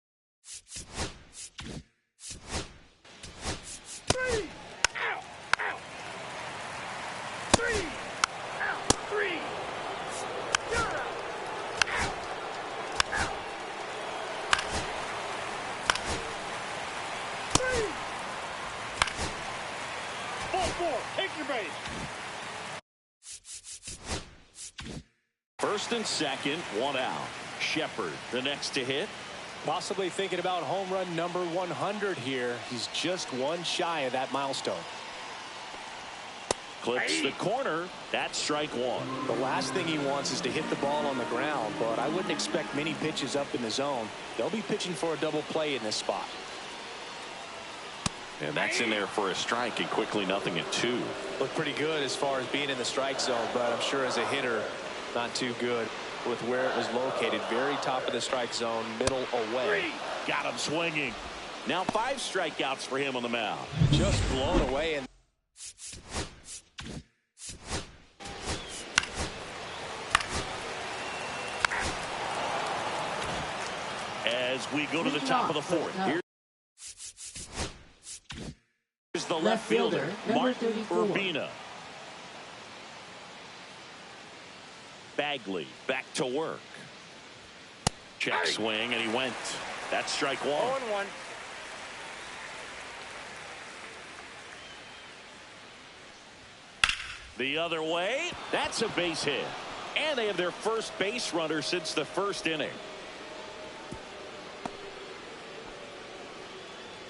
S1: First and second, one out. Shepard, the next to hit.
S2: Possibly thinking about home run number 100 here. He's just one shy of that milestone.
S1: Clips the corner. That's strike one.
S2: The last thing he wants is to hit the ball on the ground, but I wouldn't expect many pitches up in the zone. They'll be pitching for a double play in this spot.
S1: And that's in there for a strike, and quickly 0-2.
S2: Looked pretty good as far as being in the strike zone, but I'm sure as a hitter, not too good with where it was located. Very top of the strike zone, middle away.
S1: Got him swinging. Now 5 strikeouts for him on the mound.
S2: Just blown away. And
S1: as we go to the top of the fourth. Here's the left fielder, Martin Urbina. Bagley back to work. Check swing, and he went. That's strike one.
S3: 0-1.
S1: The other way. That's a base hit. And they have their first base runner since the first inning.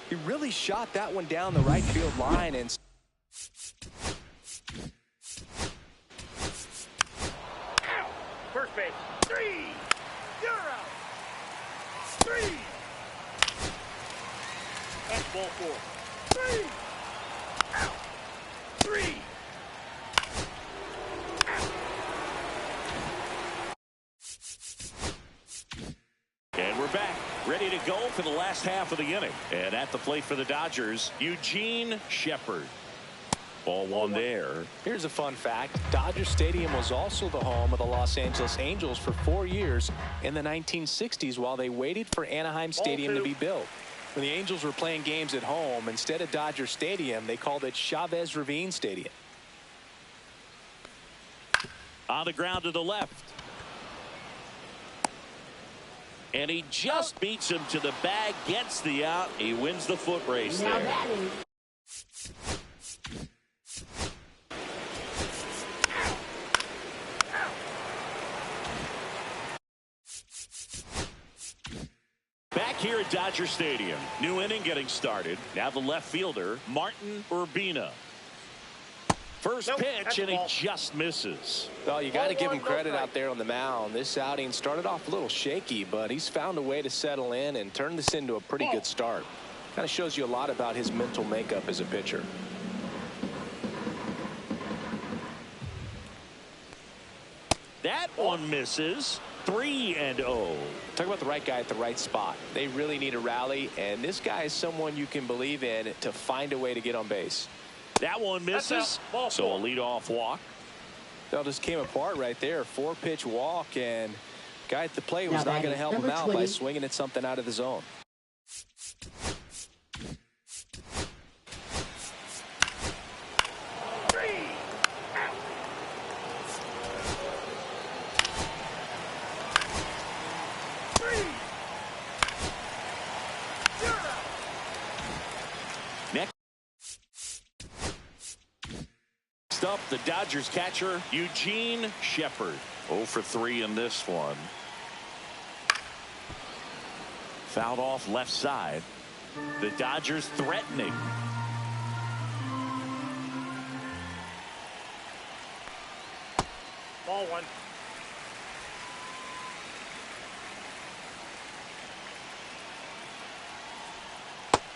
S2: he really shot that one down the right field line. And
S3: First base. 3. You're out. 3. That's ball 4. 3. Out. 3.
S1: And we're back, ready to go for the last half of the inning. And at the plate for the Dodgers, Eugene Shepard. Ball one there.
S2: Here's a fun fact. Dodger Stadium was also the home of the Los Angeles Angels for 4 years in the 1960s while they waited for Anaheim Stadium to be built. When the Angels were playing games at home, instead of Dodger Stadium, they called it Chavez Ravine Stadium.
S1: On the ground to the left. And he just beats him to the bag, gets the out. He wins the foot race there. Back here at Dodger Stadium, new inning getting started. Now the left fielder, Martin Urbina. First pitch, and he just misses.
S2: Well, you got to give him credit out there on the mound. This outing started off a little shaky, but he's found a way to settle in and turn this into a pretty good start. Kind of shows you a lot about his mental makeup as a pitcher.
S1: That one misses. 3-0.
S2: Talk about the right guy at the right spot. They really need a rally, and this guy is someone you can believe in to find a way to get on base.
S1: That one misses. So a leadoff walk.
S2: That just came apart right there. 4-pitch walk, and guy at the plate was not going to help him out by swinging at something out of the zone.
S1: Up the Dodgers catcher Eugene Shepard. 0 for 3 in this one. Fouled off left side. The Dodgers threatening.
S3: Ball 1.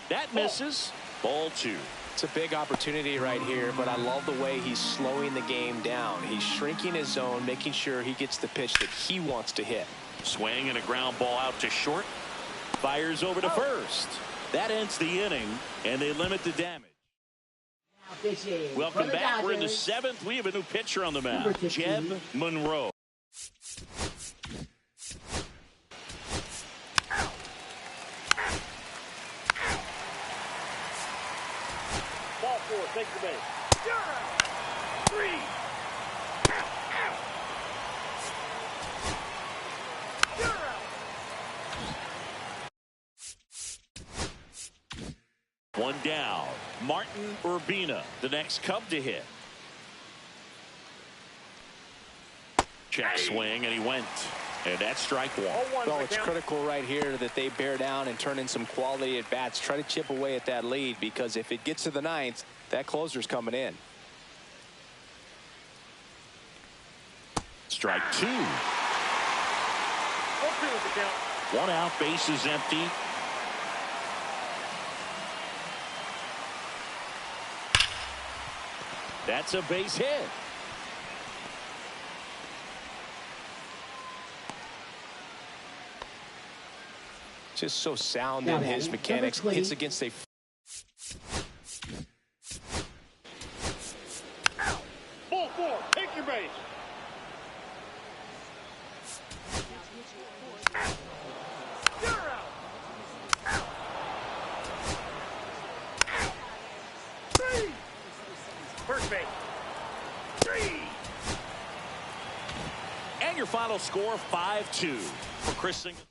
S1: That misses. Ball 2.
S2: It's a big opportunity right here, but I love the way he's slowing the game down. He's shrinking his zone, making sure he gets the pitch that he wants to hit.
S1: Swing and a ground ball out to short. Fires over to first. That ends the inning, and they limit the damage. Welcome back. We're in the 7th. We have a new pitcher on the mound, Jeb Monroe.
S3: Ball 4. Take the base. You're out. 3. You're out.
S1: One down. Martin Urbina, the next Cub to hit. Check swing, and he went. And that's strike one.
S2: Well, it's critical right here that they bear down and turn in some quality at bats. Try to chip away at that lead, because if it gets to the ninth, that closer's coming in.
S1: Strike two. One out, bases empty. That's a base hit.
S2: Just so sound in his mechanics. Hits against a...
S3: Ball four, take your base. You're out. Three. First base. Three.
S1: And your final score, 5-2 for Chris Singleton.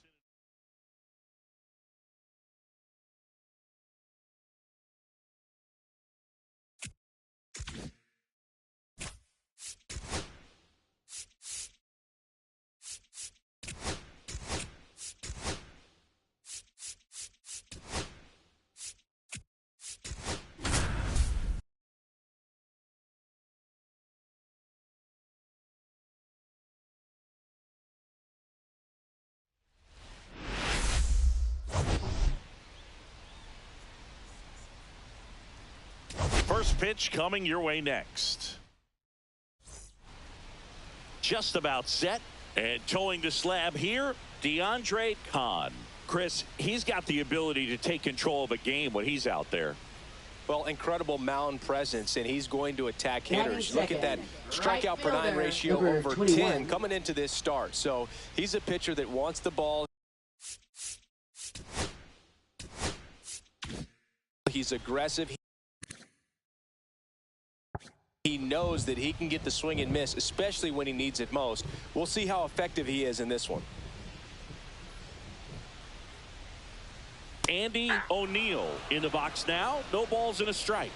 S1: First pitch coming your way next. Just about set, and towing the slab here, DeAndre Kahn. Chris, he's got the ability to take control of a game when he's out there.
S2: Well, incredible mound presence, and he's going to attack hitters. Look at that strikeout per nine ratio over 10 coming into this start. So he's a pitcher that wants the ball. He's aggressive. He knows that he can get the swing and miss, especially when he needs it most. We'll see how effective he is in this one.
S1: Andy O'Neill in the box now. No balls and a strike.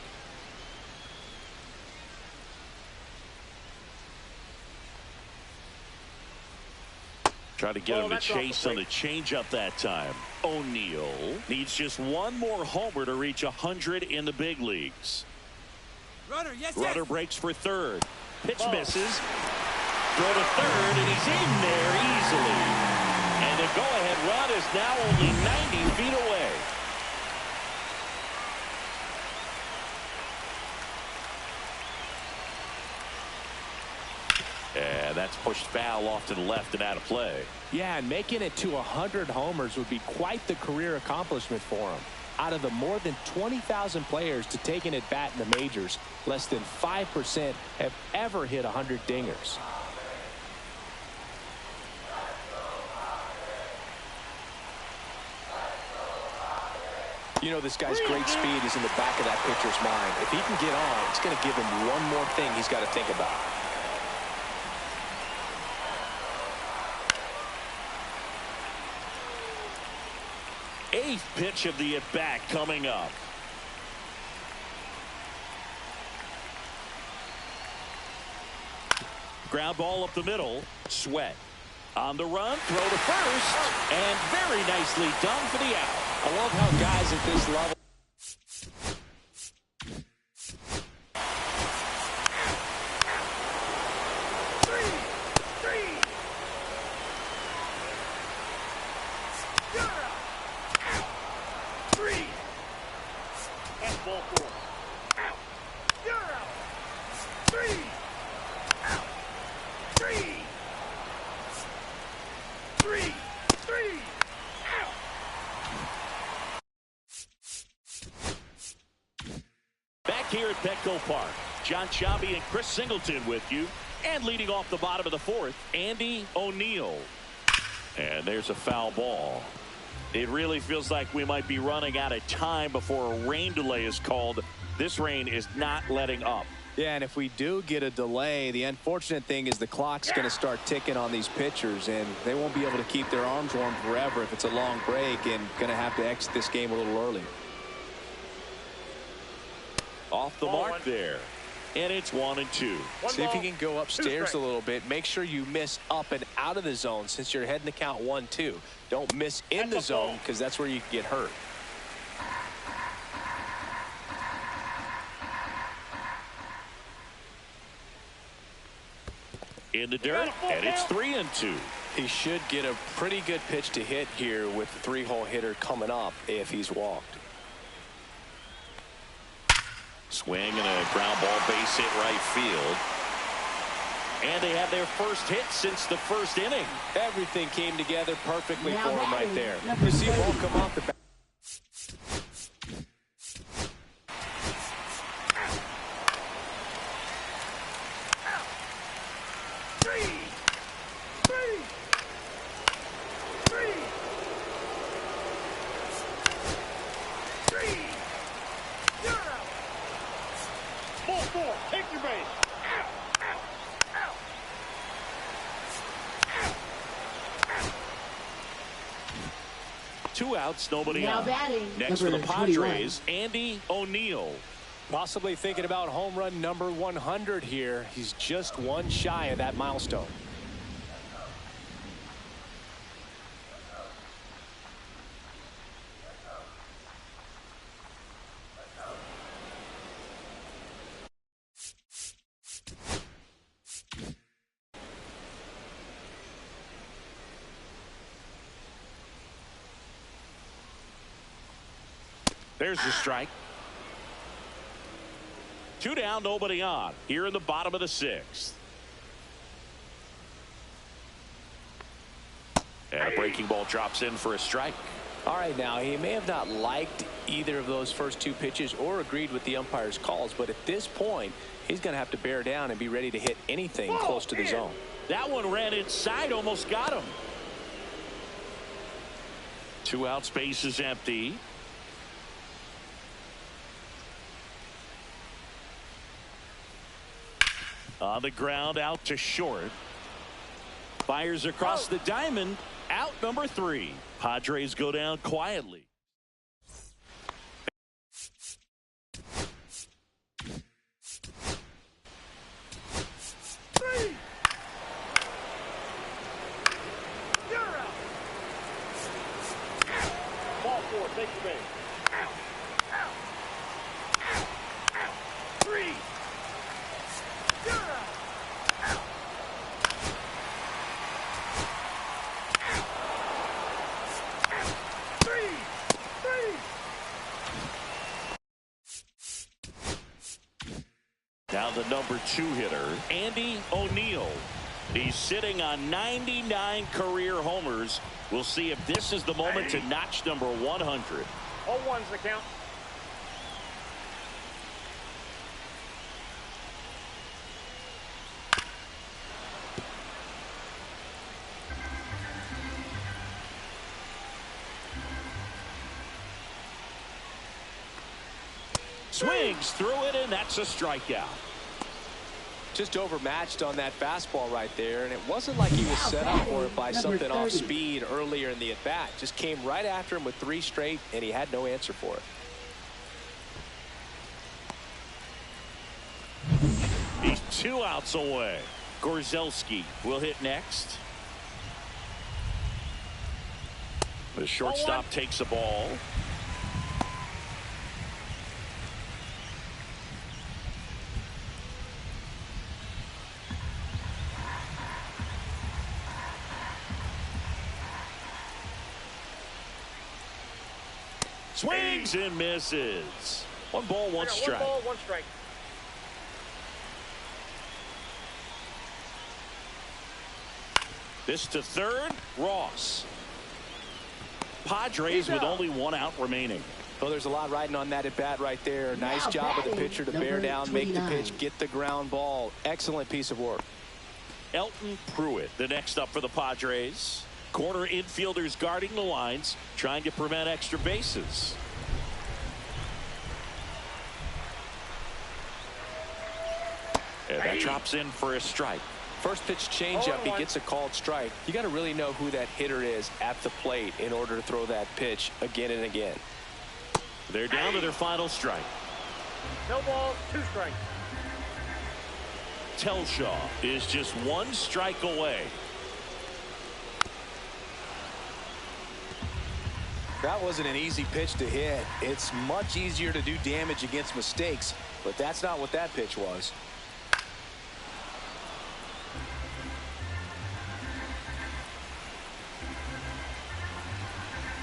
S1: Try to get him to chase on the changeup that time. O'Neill needs just one more homer to reach 100 in the big leagues. Runner breaks for third. Pitch misses. Throw to third, and he's in there easily. And the go-ahead run is now only 90 feet away. And that's pushed foul off to the left and out of play.
S2: Yeah, and making it to 100 homers would be quite the career accomplishment for him. Out of the more than 20,000 players to take an at-bat in the majors, less than 5% have ever hit 100 dingers. You know, this guy's great speed is in the back of that pitcher's mind. If he can get on, it's going to give him one more thing he's got to think about.
S1: Eighth pitch of the at-bat coming up. Ground ball up the middle. Sweat on the run, throw to first, and very nicely done for the out.
S2: I love how guys at this level.
S1: Here at Petco Park, John Sciambi and Chris Singleton with you. And leading off the bottom of the fourth, Andy O'Neill. And there's a foul ball. It really feels like we might be running out of time before a rain delay is called. This rain is not letting up.
S2: Yeah, and if we do get a delay, the unfortunate thing is the clock's going to start ticking on these pitchers, and they won't be able to keep their arms warm forever if it's a long break, and going to have to exit this game a little early.
S1: Off the mark there. And it's 1-2.
S2: See if you can go upstairs a little bit. Make sure you miss up and out of the zone since you're heading the count 1-2. Don't miss in the zone because that's where you can get hurt.
S1: In the dirt, and it's 3-2.
S2: He should get a pretty good pitch to hit here with the three-hole hitter coming up if he's walked.
S1: Swing and a ground ball, base hit right field. And they have their first hit since the first inning.
S2: Everything came together perfectly for him right there. You see a ball come off the bat.
S3: Take your base.
S1: Two outs, nobody
S5: Now
S1: out.
S5: batting,
S1: Next for the
S5: number
S1: Padres, Andy O'Neill.
S2: Possibly thinking about home run number 100 here. He's just one shy of that milestone.
S1: There's the strike. 2 down, nobody on. Here in the bottom of the 6th. And a breaking ball drops in for a strike.
S2: All right, now he may have not liked either of those first 2 pitches or agreed with the umpire's calls, but at this point, he's going to have to bear down and be ready to hit anything close to the zone.
S1: That one ran inside, almost got him. 2 out, space is empty. On the ground, out to short. Fires across the diamond. Out number 3. Padres go down quietly.
S3: You're out. Ball 4, take your base. 3. You're out.
S1: Now the number 2 hitter, Andy O'Neill. He's sitting on 99 career homers. We'll see if this is the moment to notch number 100.
S3: 0-1's the count.
S1: Swings through it, and that's a strikeout.
S2: Just overmatched on that fastball right there, and it wasn't like he was set up for it by something off speed earlier in the at-bat. Just came right after him with 3 straight, and he had no answer for it.
S1: He's 2 outs away. Gorzelski will hit next. The shortstop takes a ball. Swings and misses. 1 ball, 1 strike.
S3: 1 ball, 1 strike.
S1: This to third, Ross. Padres with only 1 out remaining.
S2: Well, there's a lot riding on that at bat right there. Nice job of the pitcher to bear down, make the pitch, get the ground ball. Excellent piece of work.
S1: Elton Pruitt, the next up for the Padres. Corner infielders guarding the lines, trying to prevent extra bases. And that drops in for a strike.
S2: First pitch changeup, he gets a called strike. You got to really know who that hitter is at the plate in order to throw that pitch again and again.
S1: They're down to their final strike.
S3: No balls, 2 strikes.
S1: Telshaw is just one strike away.
S2: That wasn't an easy pitch to hit. It's much easier to do damage against mistakes, but that's not what that pitch was.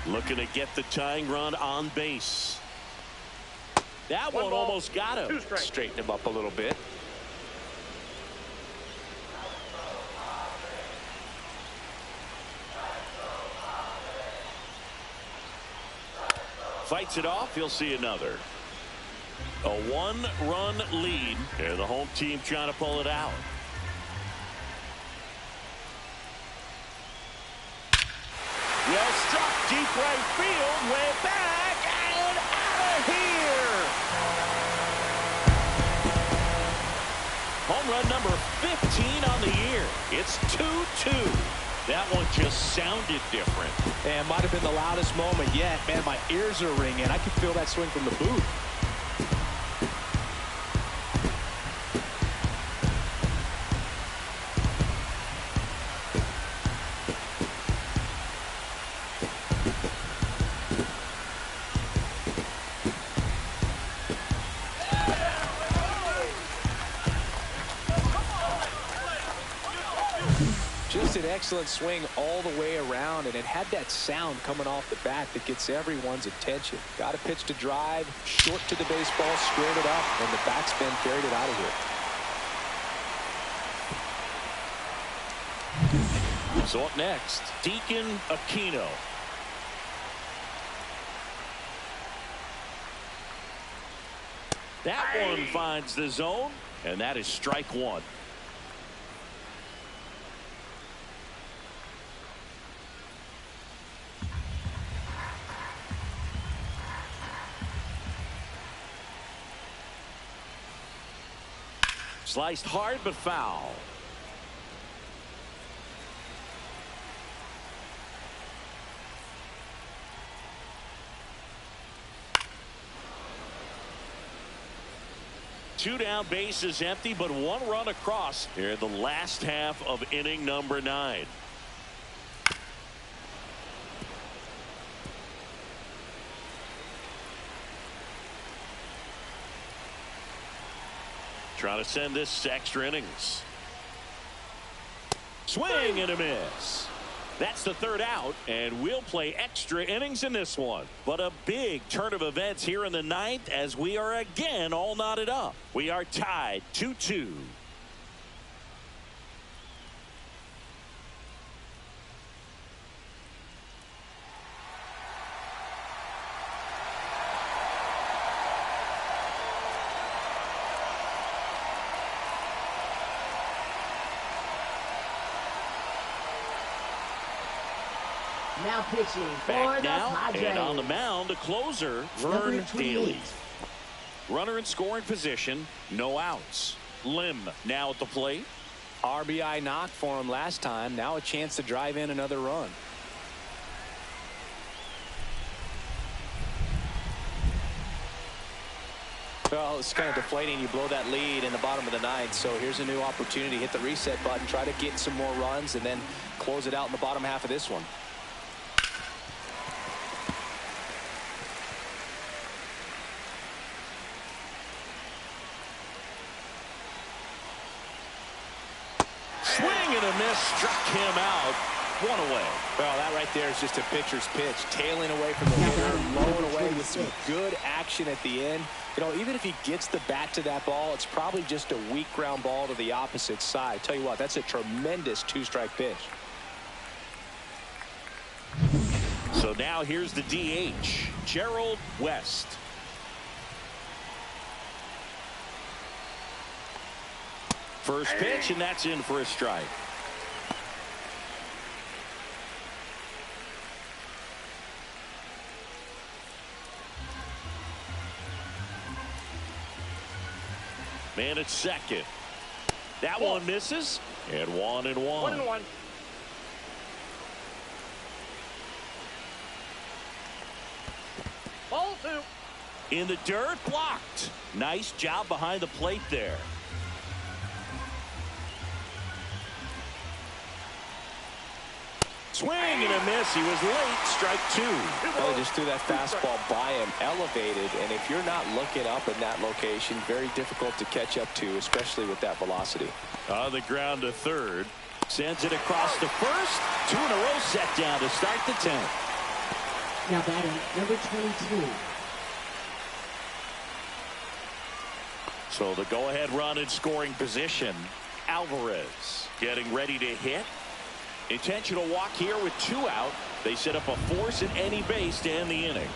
S1: Looking to get the tying run on base. That one almost got him.
S2: Straighten him up a little bit.
S1: Fights it off. He'll see another. A one-run lead. And the home team trying to pull it out. Well struck, deep right field, way back, and out of here. Home run number 15 on the year. It's 2-2. That one just sounded different.
S2: And might have been the loudest moment yet. Man, my ears are ringing. I could feel that swing from the booth. Just an excellent swing all the way around, and it had that sound coming off the bat that gets everyone's attention. Got a pitch to drive, short to the baseball, squared it up, and the backspin carried it out of here.
S1: So up next, Deacon Aquino. That one finds the zone, and that is strike one. Sliced hard but foul. Two down, bases empty, but one run across here in the last half of inning number 9. Trying to send this to extra innings. Swing and a miss. That's the third out, and we'll play extra innings in this one. But a big turn of events here in the 9th as we are again all knotted up. We are tied 2-2.
S5: Now pitching
S1: Back
S5: for the
S1: now,
S5: Padres.
S1: and on the mound, the closer, Vern Daly. Runner in scoring position, no outs. Lim now at the plate.
S2: RBI knock for him last time. Now a chance to drive in another run. Well, it's kind of deflating. You blow that lead in the bottom of the 9th. So here's a new opportunity. Hit the reset button. Try to get some more runs and then close it out in the bottom half of this one.
S1: Swing and a miss, struck him out. One away.
S2: Well, that right there is just a pitcher's pitch. Tailing away from the hitter, blowing away with some good action at the end. You know, even if he gets the bat to that ball, it's probably just a weak ground ball to the opposite side. Tell you what, that's a tremendous 2-strike pitch.
S1: So now here's the DH, Gerald West. First pitch, and that's in for a strike. Man at second. That one misses, and 1-1.
S3: 1-1. Ball 2.
S1: In the dirt, blocked. Nice job behind the plate there. Swing and a miss. He was late. Strike two.
S2: Well, he just threw that fastball by him, elevated, and if you're not looking up in that location, very difficult to catch up to, especially with that velocity.
S1: On the ground to third. Sends it across to first. 2 in a row set down to start the 10th.
S5: Now batting, number 22.
S1: So the go-ahead run in scoring position. Alvarez getting ready to hit. Intentional walk here with 2 out. They set up a force at any base to end the inning.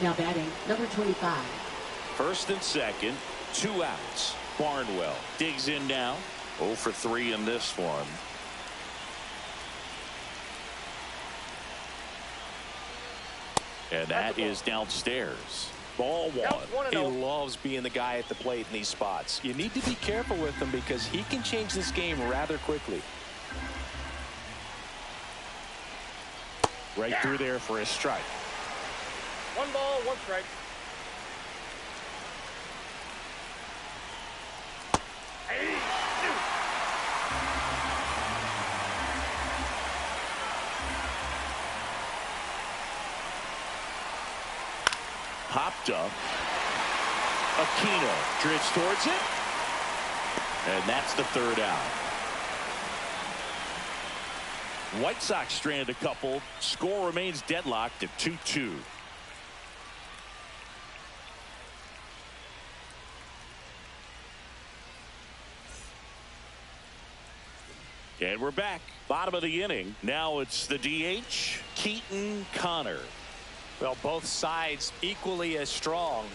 S5: Now batting, number 25.
S1: First and second, 2 outs. Barnwell digs in now. 0 for 3 in this one. And that is downstairs. Ball 1.
S2: He loves being the guy at the plate in these spots. You need to be careful with him because he can change this game rather quickly.
S1: Right through there for a strike.
S3: 1 ball, 1 strike.
S1: Popped up. Aquino drifts towards it. And that's the 3rd out. White Sox strand a couple. Score remains deadlocked at 2-2. And we're back. Bottom of the inning. Now it's the DH, Keaton Connor.
S2: Well, both sides equally as strong,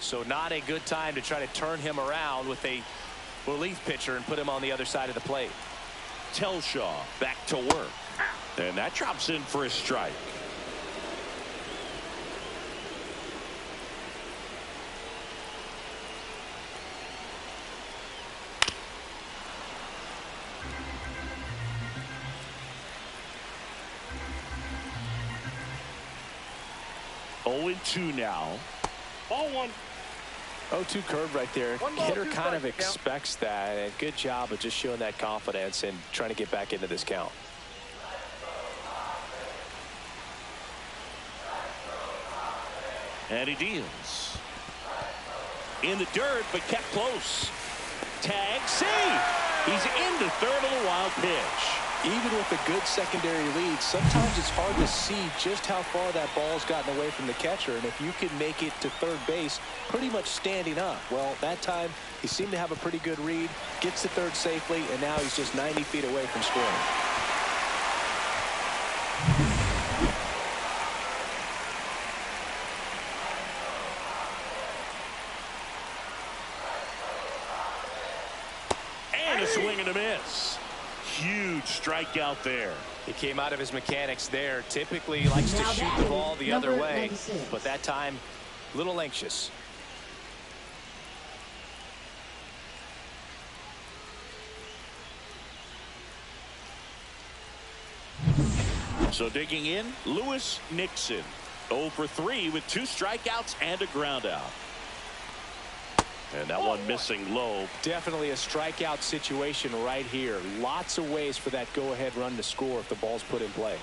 S2: so not a good time to try to turn him around with a relief pitcher and put him on the other side of the plate.
S1: Telshaw back to work. And that drops in for a strike. Oh, 0-2 now.
S3: Ball 1.
S2: 0-2 curve right there.
S3: One ball,
S2: Hitter
S3: 2
S2: kind of
S3: strikes, count.
S2: expects that, and good job of just showing that confidence and trying to get back into this count.
S1: And he deals. In the dirt, but kept close. Tag, save. He's into third on the wild pitch.
S2: Even with a good secondary lead, sometimes it's hard to see just how far that ball's gotten away from the catcher, and if you can make it to third base pretty much standing up. Well, that time he seemed to have a pretty good read, gets to third safely, and now he's just 90 feet away from scoring.
S1: And a swing and a miss. Huge strikeout there.
S2: He came out of his mechanics there. Typically he likes to shoot the ball the other way, but that time a little anxious.
S1: So digging in, Lewis Nixon. 0 for 3 with 2 strikeouts and a ground out. And that one missing low.
S2: Definitely a strikeout situation right here. Lots of ways for that go-ahead run to score if the ball's put in play.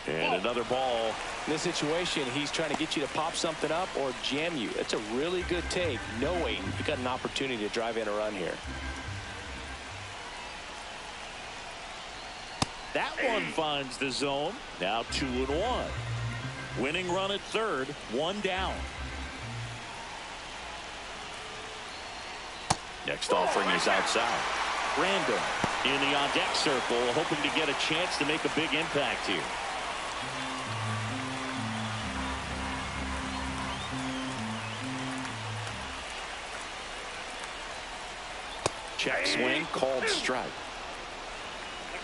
S1: And another ball.
S2: In this situation, he's trying to get you to pop something up or jam you. That's a really good take, knowing you got an opportunity to drive in a run here.
S1: That one finds the zone. Now 2-1. Winning run at third, 1 down. Next offering is outside. Random in the on-deck circle, hoping to get a chance to make a big impact here. Check swing, called strike.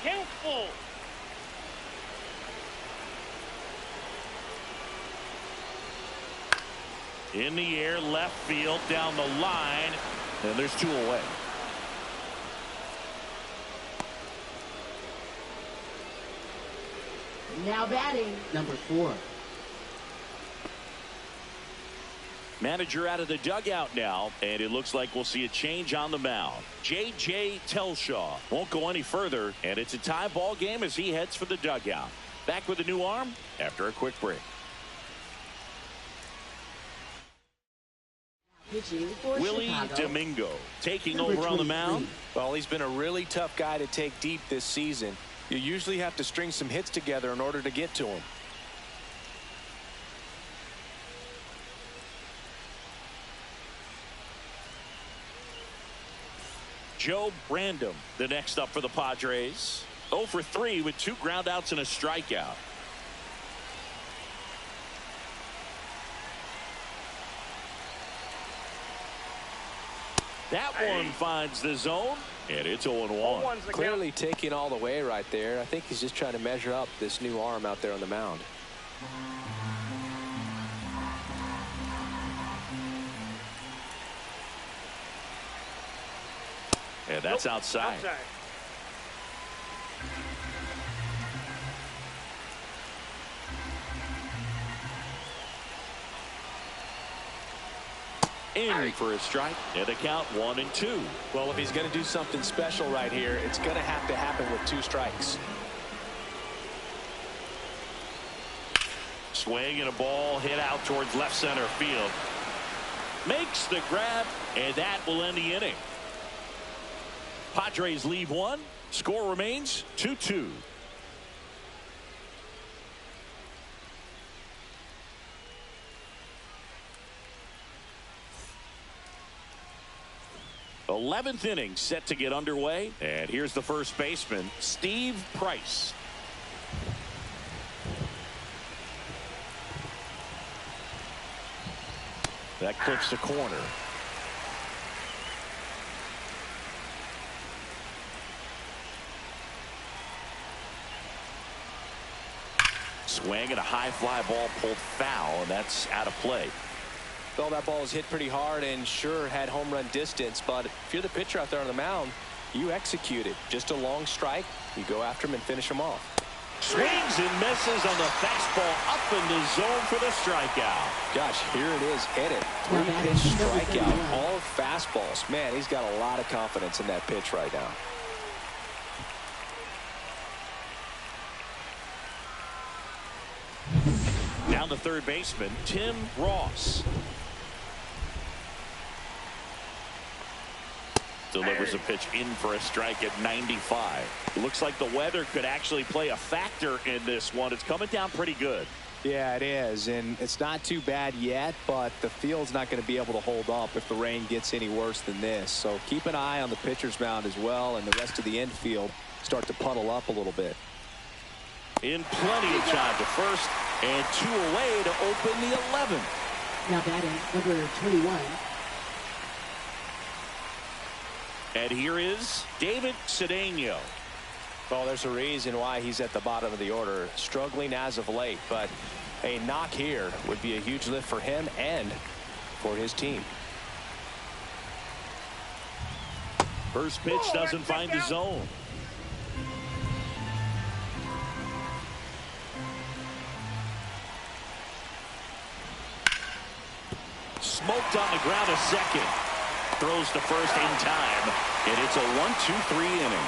S3: Account full.
S1: In the air, left field, down the line, and there's 2 away.
S5: Now batting, number 4.
S1: Manager out of the dugout now, and it looks like we'll see a change on the mound. J.J. Telshaw won't go any further, and it's a tie ball game as he heads for the dugout. Back with a new arm after a quick break. Willie Domingo taking over on the mound.
S2: Well, he's been a really tough guy to take deep this season. You usually have to string some hits together in order to get to him.
S1: Joe Brandom, the next up for the Padres. 0 for 3 with 2 groundouts and a strikeout. That one finds the zone, and it's 0-1.
S2: Clearly taking all the way right there. I think he's just trying to measure up this new arm out there on the mound.
S1: And that's outside. In for a strike, and a count 1-2.
S2: Well, if he's going to do something special right here, it's going to have to happen with 2 strikes.
S1: Swing and a ball hit out towards left center field. Makes the grab, and that will end the inning. Padres leave 1. Score remains 2-2. The 11th inning set to get underway, and here's the first baseman, Steve Price. That clips the corner. Swing and a high fly ball pulled foul, and that's out of play.
S2: Well, that ball was hit pretty hard and sure had home run distance, but if you're the pitcher out there on the mound, you execute it. Just a long strike, you go after him and finish him off.
S1: Swings and misses on the fastball up in the zone for the strikeout.
S2: Gosh, here it is, hit it. 3-pitch strikeout, all fastballs. Man, he's got a lot of confidence in that pitch right now.
S1: Down the third baseman, Tim Ross. Delivers a pitch in for a strike at 95. It looks like the weather could actually play a factor in this one. It's coming down pretty good.
S2: Yeah, it is, and it's not too bad yet, but the field's not going to be able to hold up if the rain gets any worse than this. So keep an eye on the pitcher's mound as well, and the rest of the infield start to puddle up a little bit.
S1: In plenty of time to first, and 2 away to open the 11th.
S5: Now batting, number 21.
S1: And here is David Cedeno.
S2: Well, there's a reason why he's at the bottom of the order, struggling as of late, but a knock here would be a huge lift for him and for his team.
S1: First pitch doesn't find the zone. Smoked on the ground a second. Throws to first in time, and it's a 1-2-3 inning.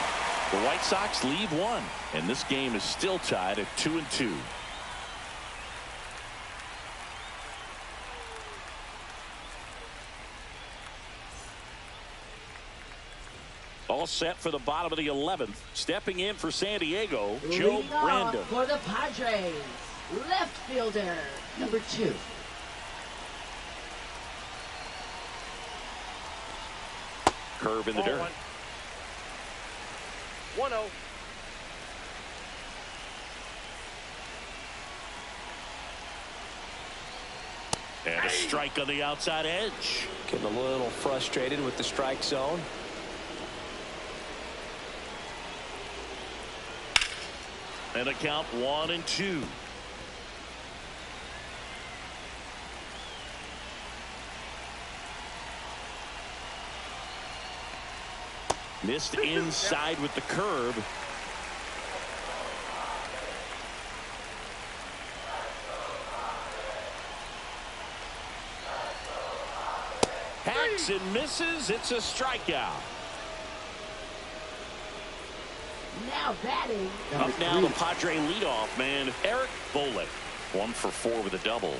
S1: The White Sox leave 1, and this game is still tied at 2-2. All set for the bottom of the 11th. Stepping in for San Diego, Joe Brandon.
S5: For the Padres, left fielder, number 2.
S1: Curve in the dirt.
S3: 1-0.
S1: And a strike on the outside edge.
S2: Getting a little frustrated with the strike zone.
S1: And a count 1-2. Missed inside with the curve. Hacks and misses. It's a strikeout.
S5: Now batting.
S1: Up now the Padre leadoff man, Eric Bolek. 1 for 4 with a double.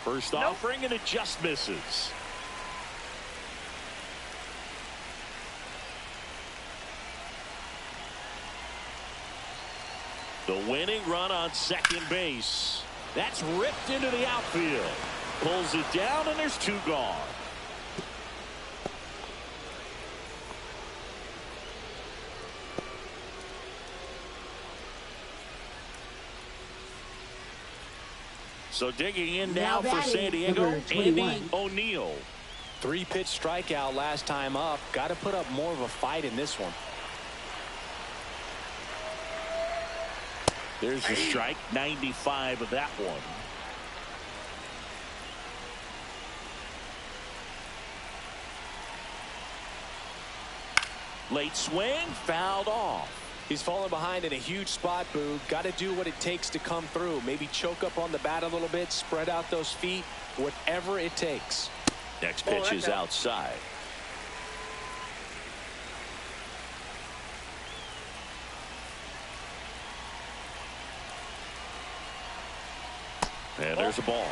S1: First offering and it just misses. The winning run on second base. That's ripped into the outfield. Pulls it down and there's 2 gone. So digging in now for San Diego, Andy O'Neill.
S2: 3-pitch strikeout last time up. Got to put up more of a fight in this one.
S1: There's a strike, 95 of that one. Late swing, fouled off.
S2: He's falling behind in a huge spot, Boog. Got to do what it takes to come through. Maybe choke up on the bat a little bit, spread out those feet, whatever it takes.
S1: Next pitch is outside. And there's a ball.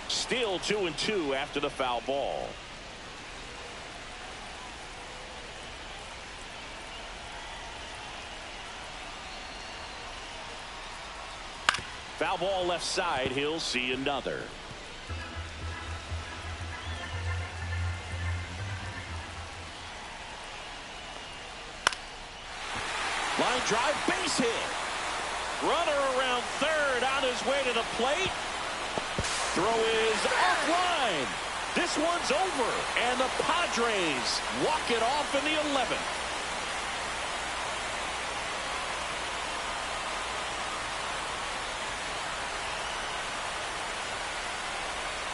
S1: Still 2-2 after the foul ball. Foul ball left side. He'll see another. Line drive, base hit. Runner around third, on his way to the plate. Throw is offline. This one's over, and the Padres walk it off in the 11th.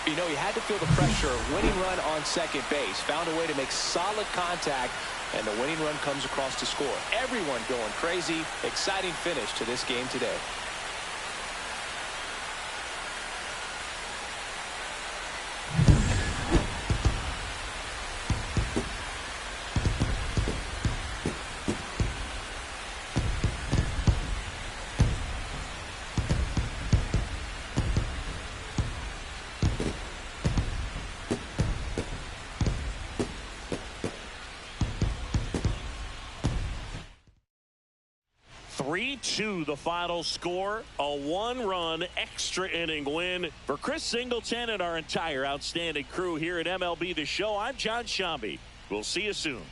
S2: You know, he had to feel the pressure. Winning run on second base. Found a way to make solid contact, and the winning run comes across to score. Everyone going crazy. Exciting finish to this game today.
S1: The final score, a 1-run extra inning win for Chris Singleton and our entire outstanding crew here at MLB The Show. I'm John Shambi. We'll see you soon.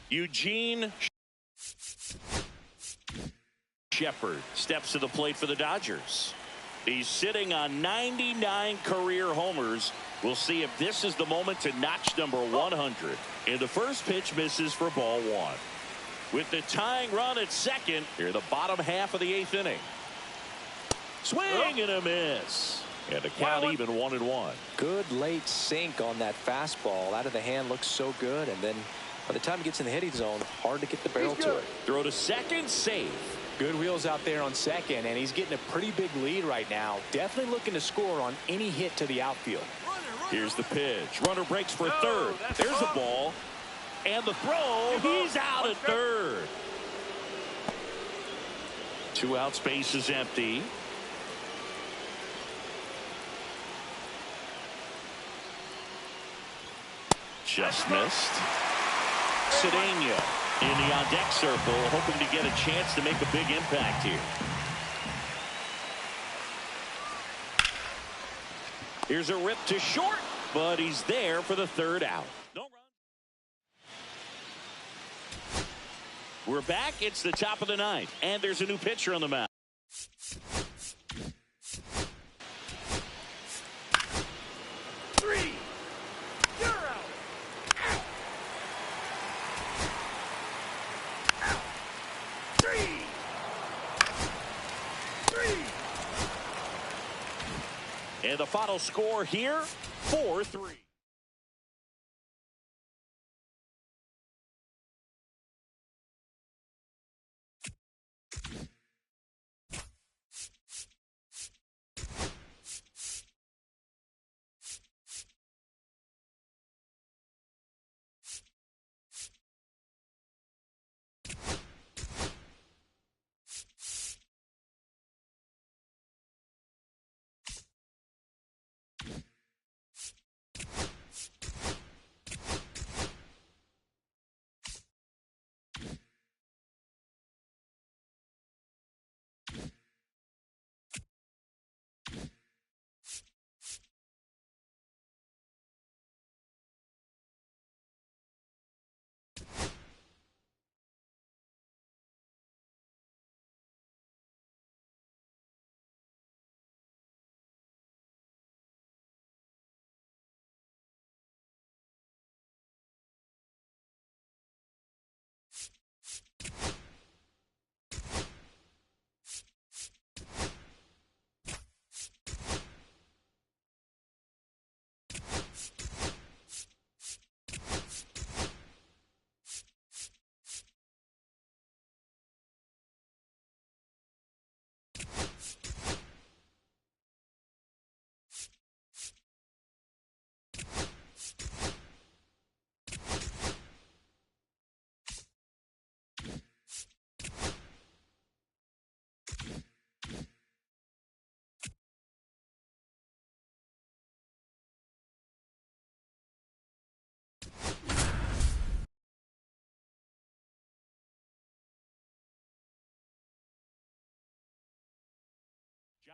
S1: Eugene Shepard steps to the plate for the Dodgers. He's sitting on 99 career homers. We'll see if this is the moment to notch number 100. And the first pitch misses for ball one. With the tying run at second, here the bottom half of the 8th inning. Swing and a miss. And the count even 1-1.
S2: Good late sink on that fastball. Out of the hand looks so good. And then by the time it gets in the hitting zone, hard to get the barrel to it.
S1: Throw to second, safe.
S2: Good wheels out there on second, and he's getting a pretty big lead right now. Definitely looking to score on any hit to the outfield.
S1: Here's the pitch. Runner breaks for third. There's a ball. And the throw. He's out at third. 2 out, space is empty. Just missed. Cedeno in the on-deck circle, hoping to get a chance to make a big impact here. Here's a rip to short, but he's there for the 3rd out. No run. We're back. It's the top of the 9th, and there's a new pitcher on the mound. And the final score here, 4-3.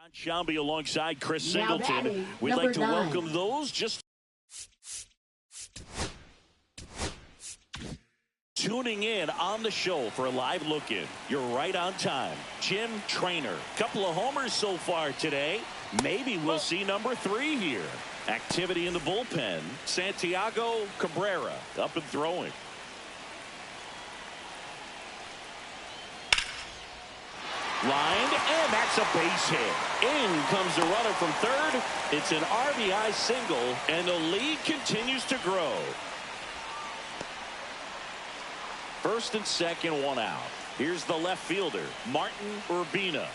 S1: John Shelby alongside Chris Singleton. We'd like to welcome those just tuning in on the show for a live look-in. You're right on time. Jim Traynor. Couple of homers so far today. Maybe we'll see number 3 here. Activity in the bullpen. Santiago Cabrera up and throwing. Lined, and that's a base hit. In comes the runner from third. It's an RBI single, and the lead continues to grow. First and second, 1 out. Here's the left fielder, Martin Urbina.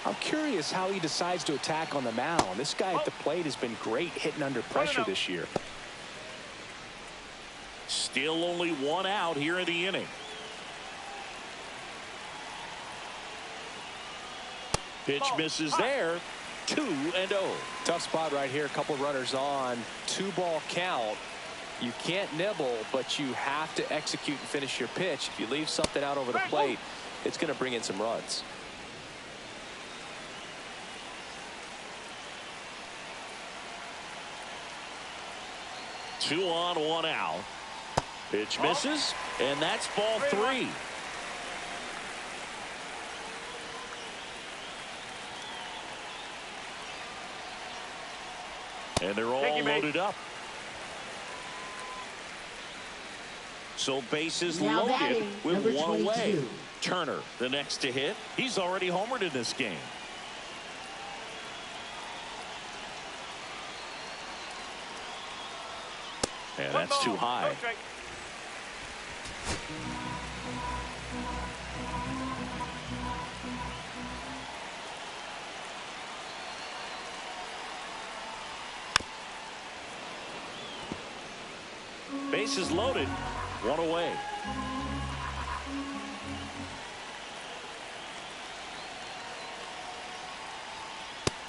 S2: I'm curious how he decides to attack on the mound. This guy at the plate has been great hitting under pressure this year.
S1: Still only 1 out here in the inning. Pitch misses there. 2-0.
S2: Tough spot right here. A couple runners on. 2-ball count. You can't nibble, but you have to execute and finish your pitch. If you leave something out over the plate, it's going to bring in some runs. Two on, 1 out.
S1: Pitch misses, and that's ball 3. And they're all loaded up. So bases
S5: Now
S1: loaded
S5: batting,
S1: with
S5: number
S1: one away.
S5: 22.
S1: Turner, the next to hit. He's already homered in this game. And that's too high.
S3: Okay.
S1: Bases loaded, one away.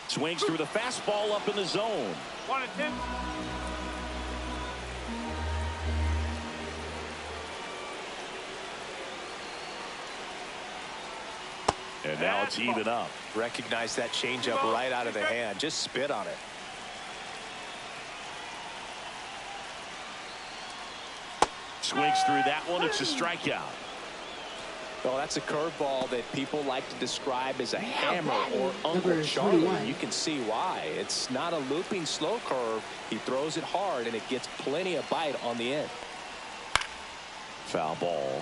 S1: Swings through the fastball up in the zone.
S3: 1-2.
S1: And now it's even up.
S2: Recognize that changeup right out of the hand. Just spit on it.
S1: Swings through that one. It's a strikeout.
S2: Well, that's a curveball that people like to describe as a hammer or Uncle
S5: Number
S2: Charlie.
S5: 21.
S2: You can see why. It's not a looping slow curve. He throws it hard, and it gets plenty of bite on the end.
S1: Foul ball.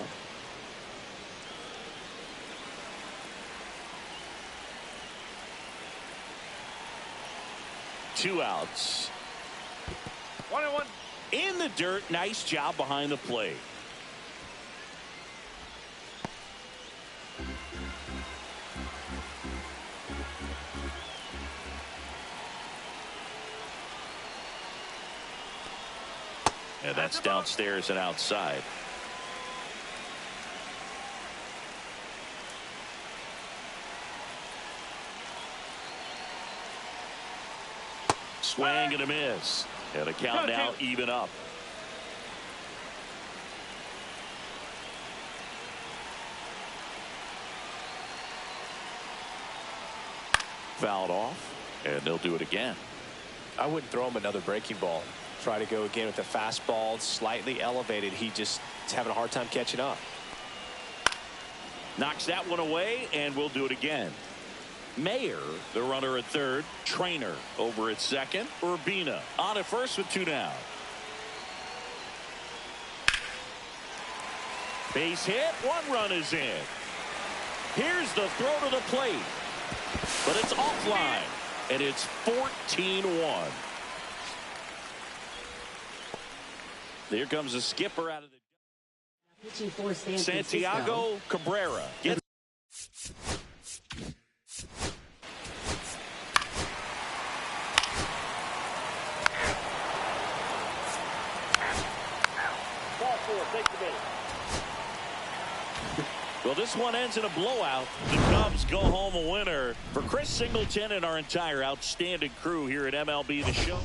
S1: Two outs.
S3: 1-1.
S1: In the dirt. Nice job behind the plate. And that's downstairs and outside. Swing and a miss. And a count now even up. Fouled off. And they'll do it again.
S2: I wouldn't throw him another breaking ball. Try to go again with the fastball, slightly elevated. He just is having a hard time catching up.
S1: Knocks that one away, and we'll do it again. Mayer, the runner at third. Trainer over at second. Urbina on at first with two down. Base hit. One run is in. Here's the throw to the plate. But it's offline, and it's 14-1. Here comes the skipper out of the
S5: Pitching for San
S1: Santiago Cabrera. Gets
S3: Ball 4. Take the base.
S1: Well, this one ends in a blowout. The Cubs go home a winner. For Chris Singleton and our entire outstanding crew here at MLB The Show.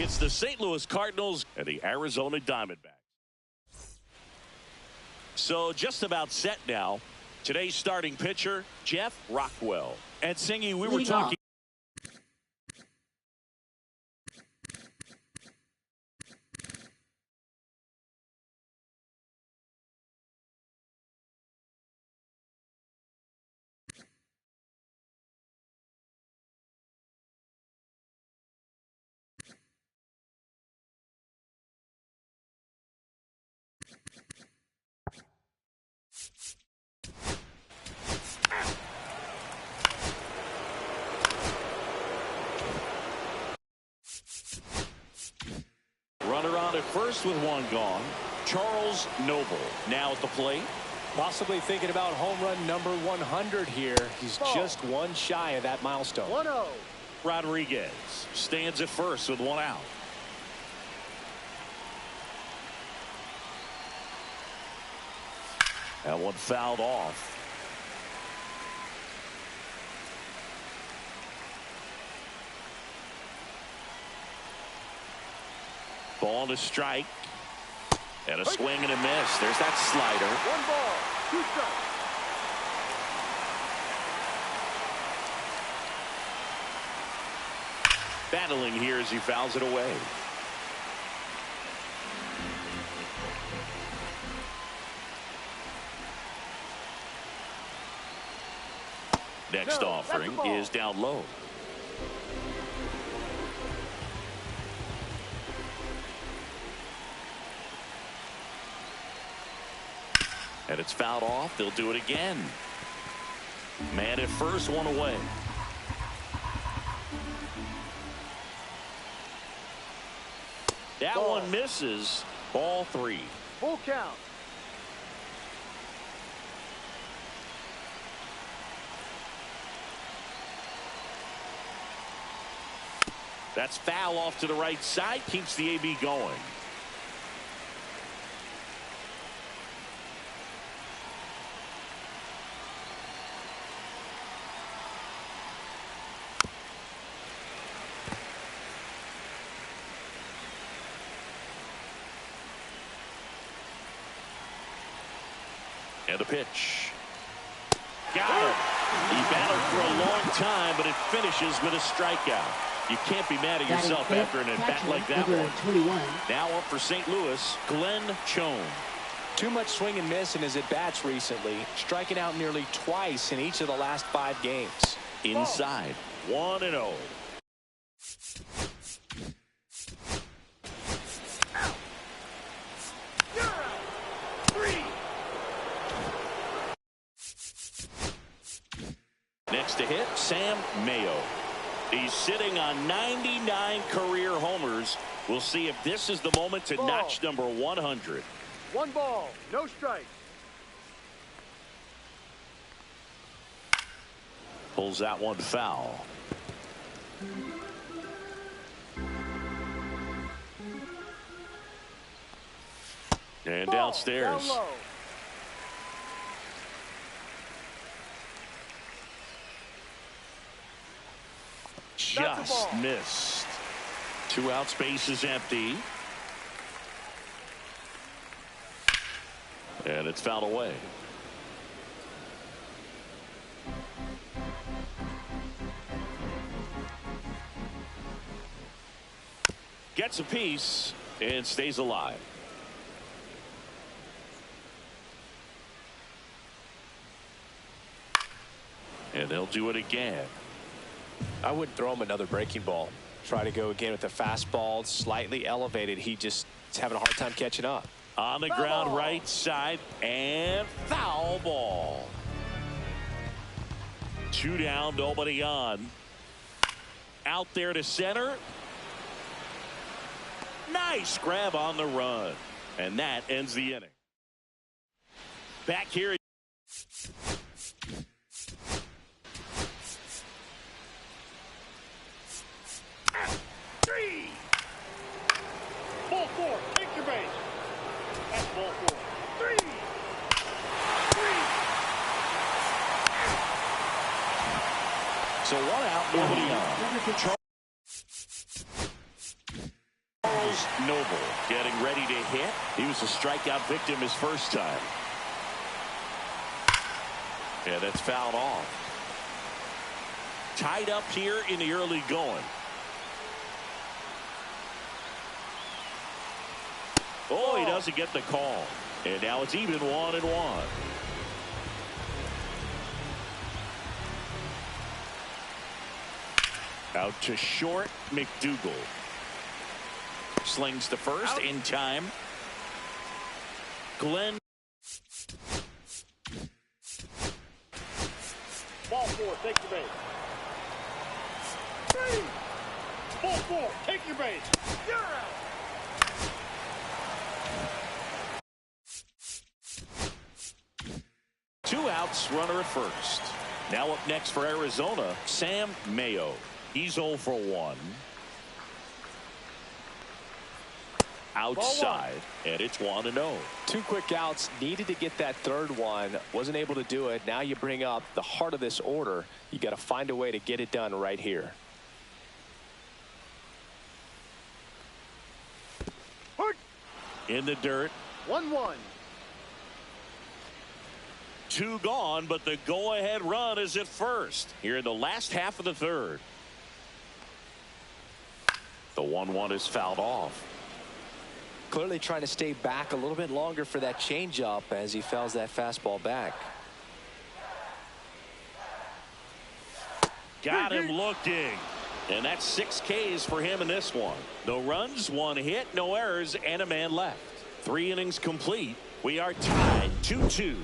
S1: It's the St. Louis Cardinals and the Arizona Diamondbacks. So just about set now. Today's starting pitcher, Jeff Rockwell. And Singy, we were talking. Runner on at first with one gone. Charles Noble now at the plate.
S2: Possibly thinking about home run number 100 here. He's just one shy of that milestone.
S3: 1-0.
S1: Rodriguez stands at first with one out. That one fouled off. Ball to strike. And a swing and a miss. There's that slider.
S3: 1 ball, 2 strikes.
S1: Battling here as he fouls it away. Next offering is down low. And it's fouled off. They'll do it again. Man at first, one away. That one misses. Ball 3.
S3: Full count.
S1: That's foul off to the right side. Keeps the AB going. And the pitch. Got him. He battled for a long time, but it finishes with a strikeout. You can't be mad at yourself after an at-bat like that one.
S5: 21.
S1: Now up for St. Louis, Glenn Chone.
S2: Too much swing and miss in his at-bats recently, striking out nearly twice in each of the last 5 games.
S1: Inside, 1-0. Next to hit, Sam Mayo. He's sitting on 99 career homers. We'll see if this is the moment to notch number 100.
S3: 1 ball, no strikes.
S1: Pulls that one foul. And downstairs.
S3: Down low.
S1: Just missed. 2 out, space is empty. And it's fouled away. Gets a piece and stays alive. And they'll do it again.
S2: I wouldn't throw him another breaking ball. Try to go again with the fastball, slightly elevated. He's having a hard time catching up.
S1: On the ground, right side, and foul ball. 2 down, nobody on. Out there to center. Nice grab on the run. And that ends the inning. Back here.
S3: Ball 4, take your base. That's ball 4. 3. 3.
S1: So 1 out, nobody on. Charles Noble getting ready to hit. He was a strikeout victim his first time. And that's fouled off. Tied up here in the early going. Oh, he doesn't get the call. And now it's even 1-1. Out to short, McDougal. Slings the first in time. Glenn.
S3: Ball 4, take your base. 3. Ball 4, take your base. You're out.
S1: Two outs, runner at first. Now up next for Arizona, Sam Mayo. He's 0 for 1. Outside, and it's 1-0.
S2: 2 quick outs, needed to get that third one, wasn't able to do it. Now you bring up the heart of this order. You got to find a way to get it done right here.
S1: In the dirt.
S3: 1-1.
S1: 2 gone, but the go-ahead run is at first here in the last half of the third. The 1-1 is fouled off.
S2: Clearly trying to stay back a little bit longer for that changeup as he fouls that fastball back.
S1: Got him looking. And that's 6 Ks for him in this one. No runs, 1 hit, no errors, and a man left. 3 innings complete. We are tied 2-2.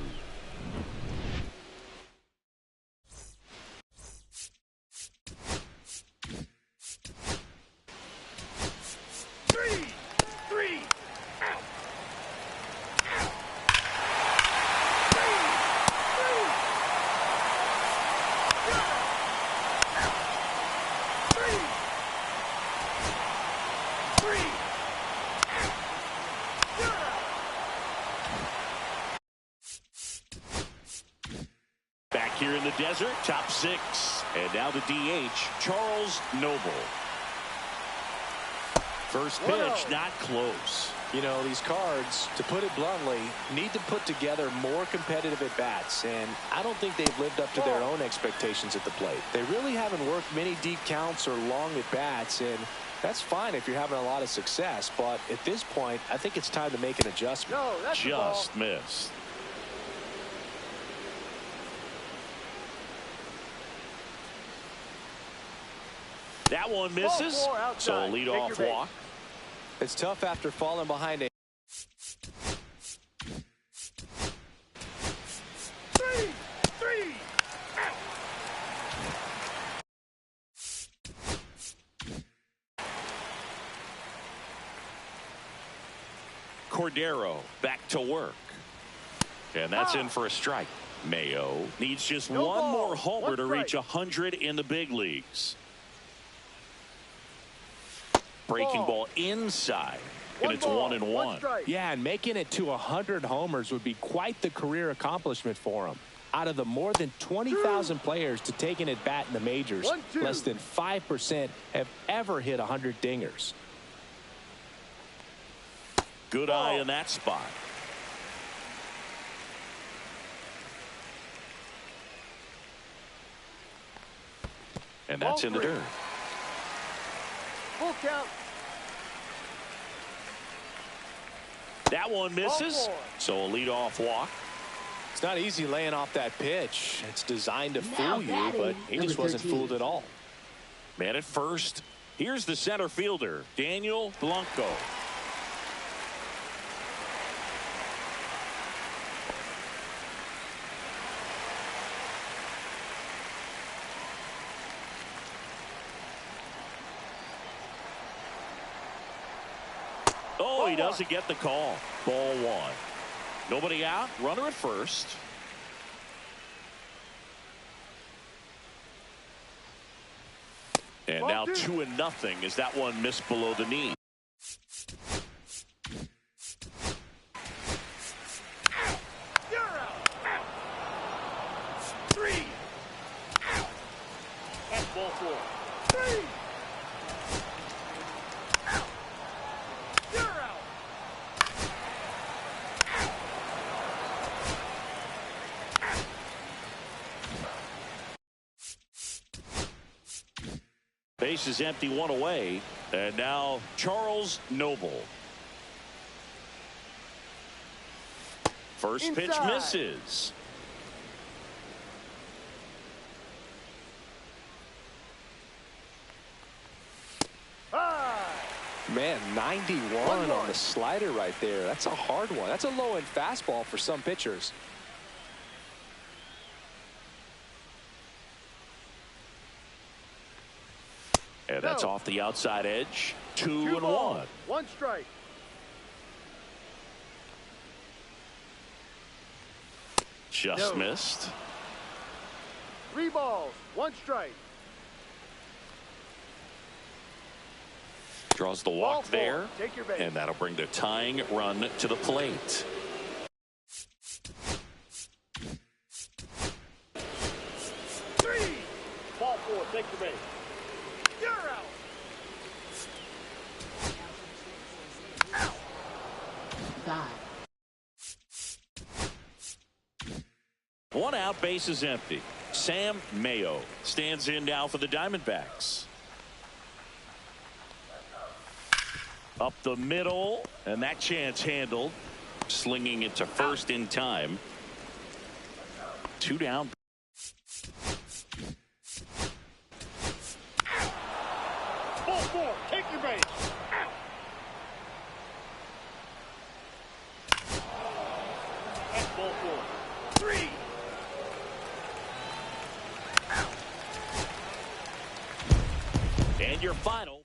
S1: Here in the desert, top 6. And now the DH, Charles Noble. First pitch, not close.
S2: You know, these Cards, to put it bluntly, need to put together more competitive at-bats, and I don't think they've lived up to their own expectations at the plate. They really haven't worked many deep counts or long at-bats, and that's fine if you're having a lot of success, but at this point, I think it's time to make an adjustment.
S3: No, that's
S1: just missed. That one misses, so a leadoff walk.
S2: It's tough after falling behind a
S3: 3.
S1: Cordero back to work. And that's in for a strike. Mayo needs just one more homer to reach 100 in the big leagues. Breaking ball inside, and it's 1-1.
S2: Yeah, and making it to 100 homers would be quite the career accomplishment for him. Out of the more than 20,000 players to take an at-bat in the majors, less than 5% have ever hit 100 dingers.
S1: Good eye in that spot. And that's in the dirt.
S3: Full count.
S1: That one misses, so a leadoff walk.
S2: It's not easy laying off that pitch. It's designed to fool you, but he just wasn't fooled at all.
S1: Man at first. Here's the center fielder, Daniel Blanco. Oh, he doesn't get the call. Ball 1. Nobody out. Runner at first. And now 2-0 as that one missed below the knee.
S3: You're out. 3. That's ball 4. 3.
S1: bases empty, one away. And now Charles Noble. First pitch misses.
S2: Man, 91 on the slider right there. That's a hard one. That's a low-end fastball for some pitchers.
S1: And that's off the outside edge. 2-1.
S3: One strike.
S1: Just missed.
S3: 3 balls, 1 strike.
S1: Draws the walk there.
S3: Take your base.
S1: And that'll bring the tying run to the plate.
S3: Ball 4, take your base. You're out.
S5: God.
S1: 1 out, base is empty. Sam Mayo stands in now for the Diamondbacks. Up the middle, and that chance handled. Slinging it to first in time. 2 down.
S3: Ball 4, take your base. Out. That's ball 4. 3.
S1: And your final.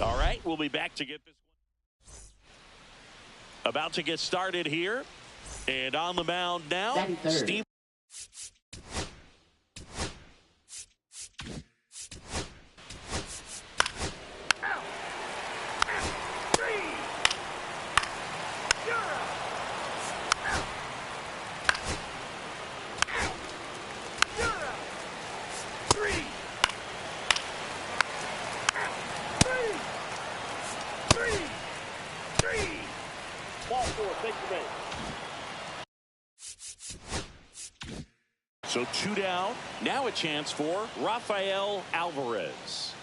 S1: All right, we'll be back to get this one. About to get started here. And on the mound now, Steve.
S3: Ball 4, take your base.
S1: Now a chance for Rafael Alvarez.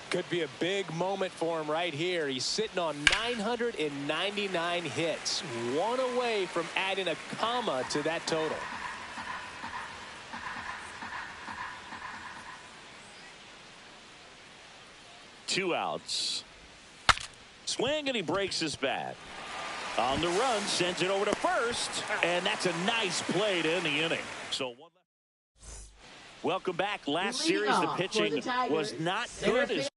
S2: Could be a big moment for him right here. He's sitting on 999 hits, one away from adding a comma to that total.
S1: Two outs. Swing, and he breaks his bat. On the run, sends it over to first, and that's a nice play to end the inning. So one left. Welcome back. Last series, the pitching was not good.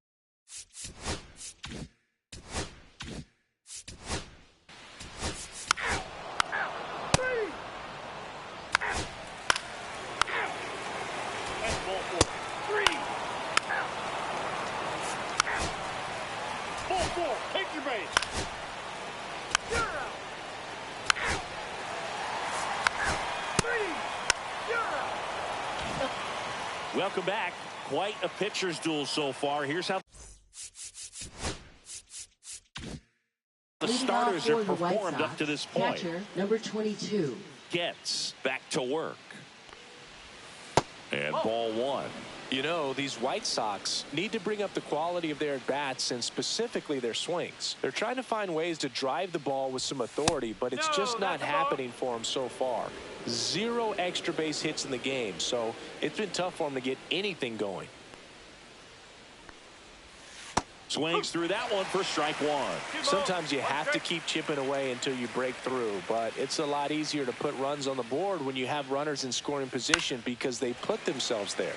S3: Take your base. You're out. Three. You're out.
S1: Welcome back. Quite a pitcher's duel so far. Here's how the starters are performed up to this point.
S5: Catcher, number 22.
S1: Gets back to work. And ball one.
S2: You know, these White Sox need to bring up the quality of their at-bats and specifically their swings. They're trying to find ways to drive the ball with some authority, but it's just not happening for them so far. 0 extra base hits in the game, so it's been tough for them to get anything going.
S1: Swings through that one for strike one.
S2: Sometimes you have to keep chipping away until you break through, but it's a lot easier to put runs on the board when you have runners in scoring position because they put themselves there.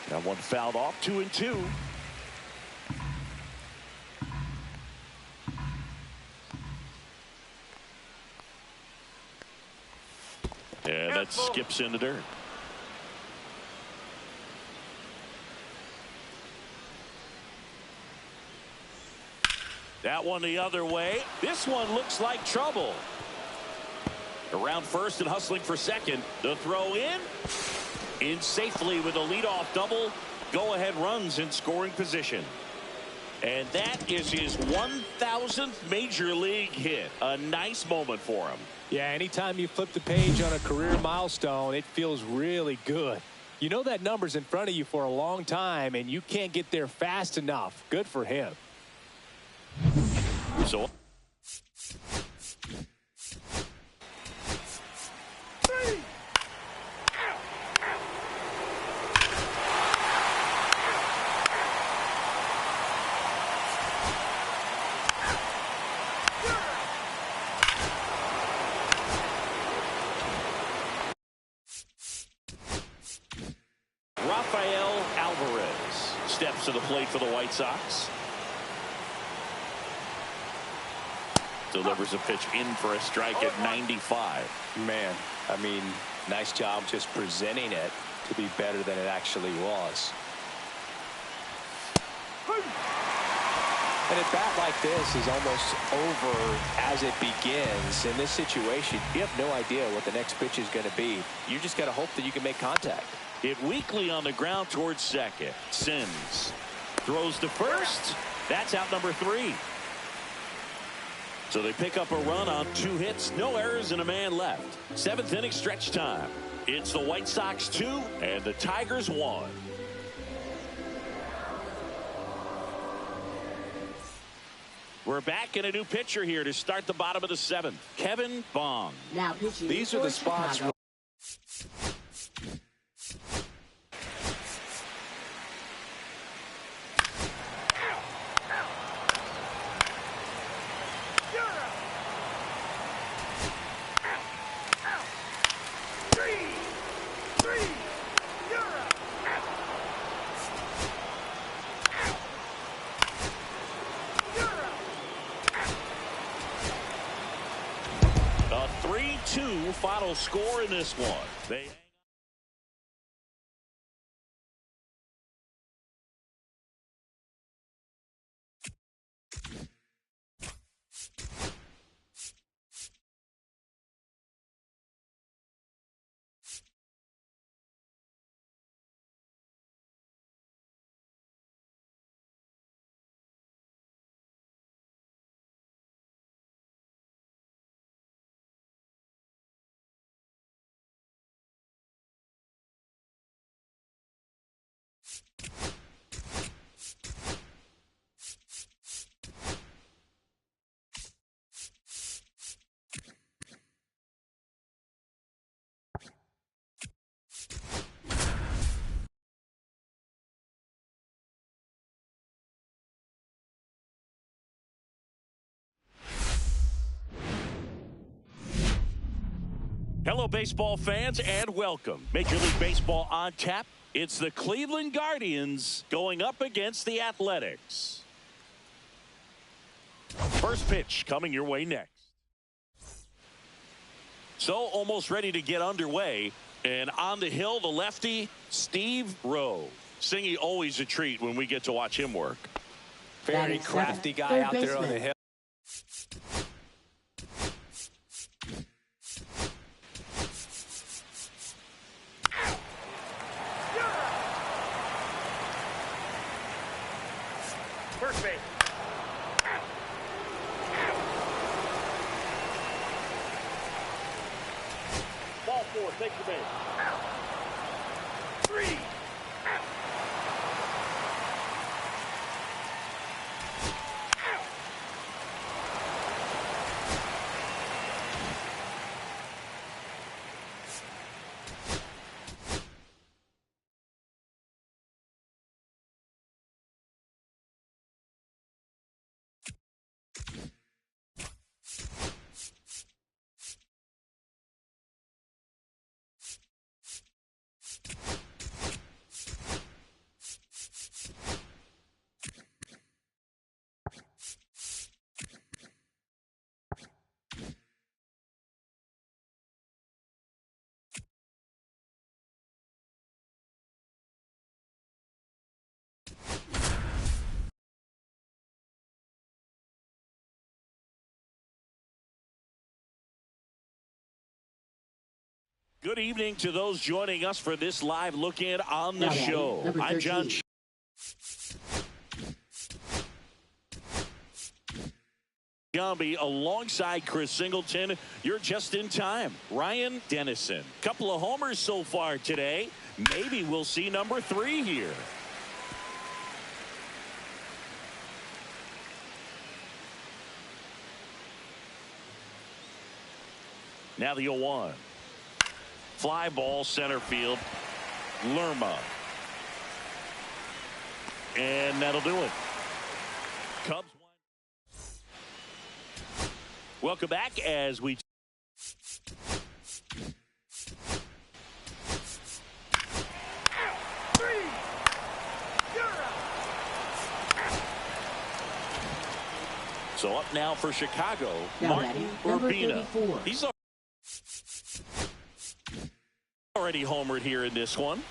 S1: That one fouled off. 2-2. And that skips into dirt. That one the other way. This one looks like trouble. Around first and hustling for second. The throw in safely with a leadoff double. Go-ahead runs in scoring position. And that is his 1,000th major league hit. A nice moment for him.
S2: Yeah, anytime you flip the page on a career milestone, it feels really good. You know that number's in front of you for a long time, and you can't get there fast enough. Good for him.
S1: So Rafael Alvarez steps to the plate for the White Sox. Delivers a pitch in for a strike at 95.
S2: Man, I mean, nice job just presenting it to be better than it actually was. And a bat like this is almost over as it begins. In this situation, you have no idea what the next pitch is going to be. You just got to hope that you can make contact.
S1: Hit weakly on the ground towards second. Sims throws to first. That's out number 3. So they pick up a run on 2 hits, no errors, and a man left. 7th inning stretch time. It's the White Sox 2 and the Tigers 1. We're back in a new pitcher here to start the bottom of the 7th. Kevin Bong.
S5: Now pitching.
S2: These are the spots.
S1: A 3-2 final score in this one. They Hello, baseball fans, and welcome. Major League Baseball on tap. It's the Cleveland Guardians going up against the Athletics. First pitch coming your way next. So almost ready to get underway. And on the hill, the lefty, Steve Rowe. Singy, always a treat when we get to watch him work.
S2: Very crafty guy out there on the hill.
S3: First base. Ball four, take the base. Three.
S1: Good evening to those joining us for this live look in on the show. I'm John. Giambi alongside Chris Singleton. You're just in time. Ryan Dennison. Couple of homers so far today. Maybe we'll see number 3 here. Now the 0-1. Fly ball center field. Lerma. And that'll do it. Cubs. Welcome back as we so up now for Chicago, Martin Urbina. He's already homered here in this one.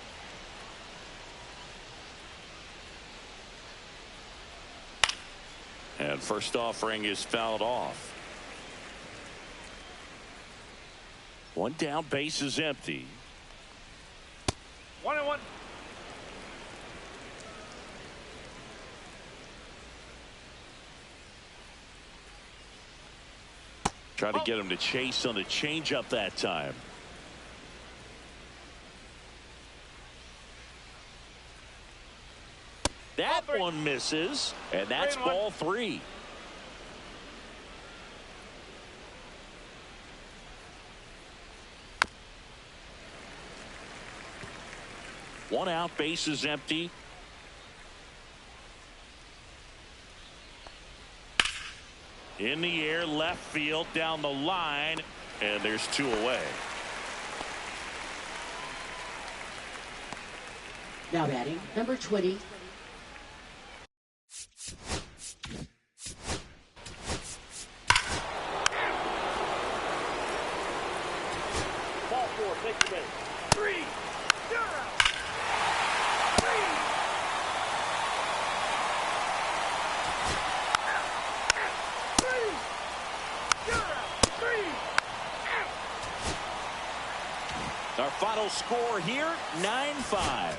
S1: And first offering is fouled off. One down, base is empty.
S3: 1-1.
S1: Try to get him to chase on the changeup that time. That one misses, and that's ball 3. One out, base is empty. In the air, left field, down the line, and there's 2 away.
S5: Now batting, number 20.
S3: Ball four, take the base. 3. You're out. 3. You're out. 3.
S1: Our final score here, 9-5.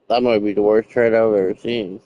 S6: That might be the worst trade I've ever seen.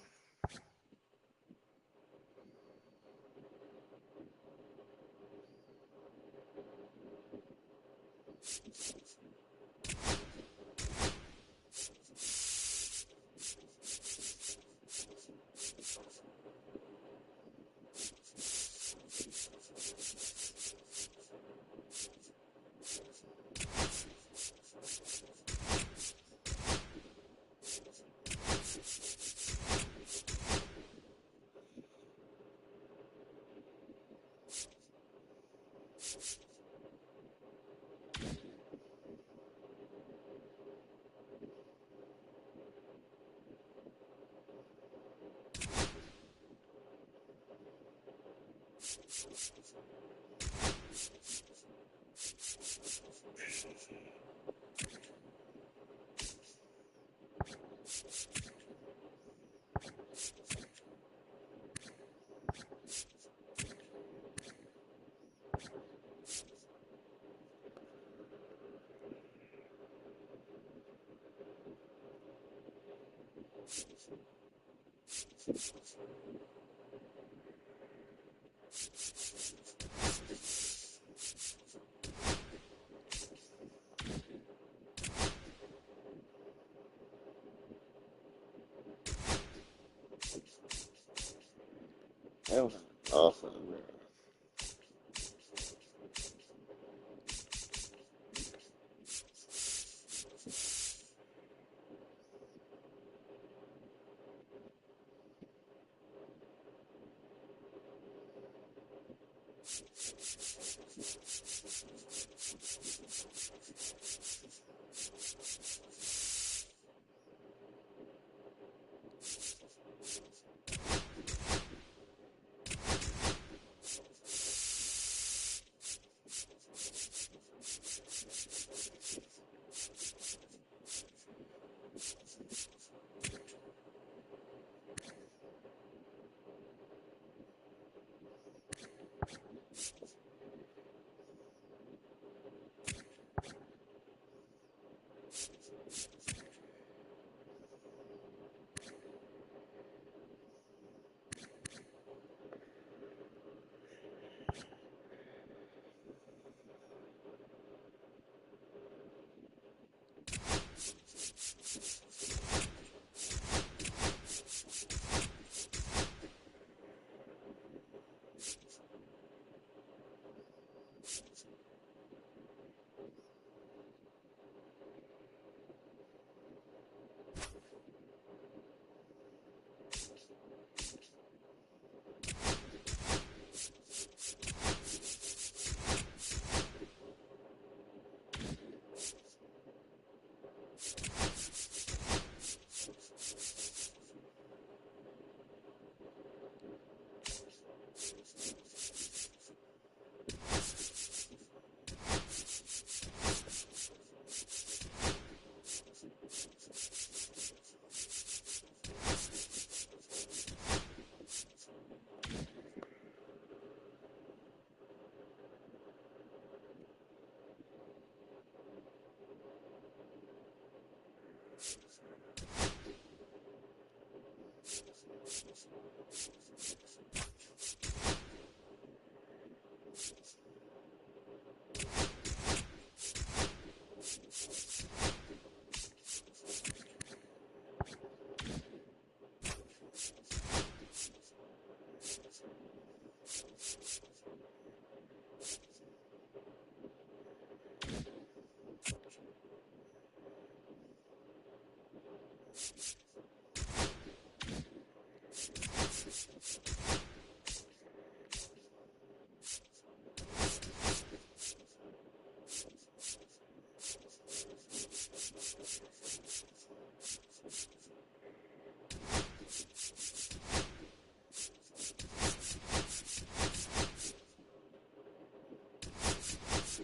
S6: That was awesome, bro.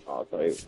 S6: Also,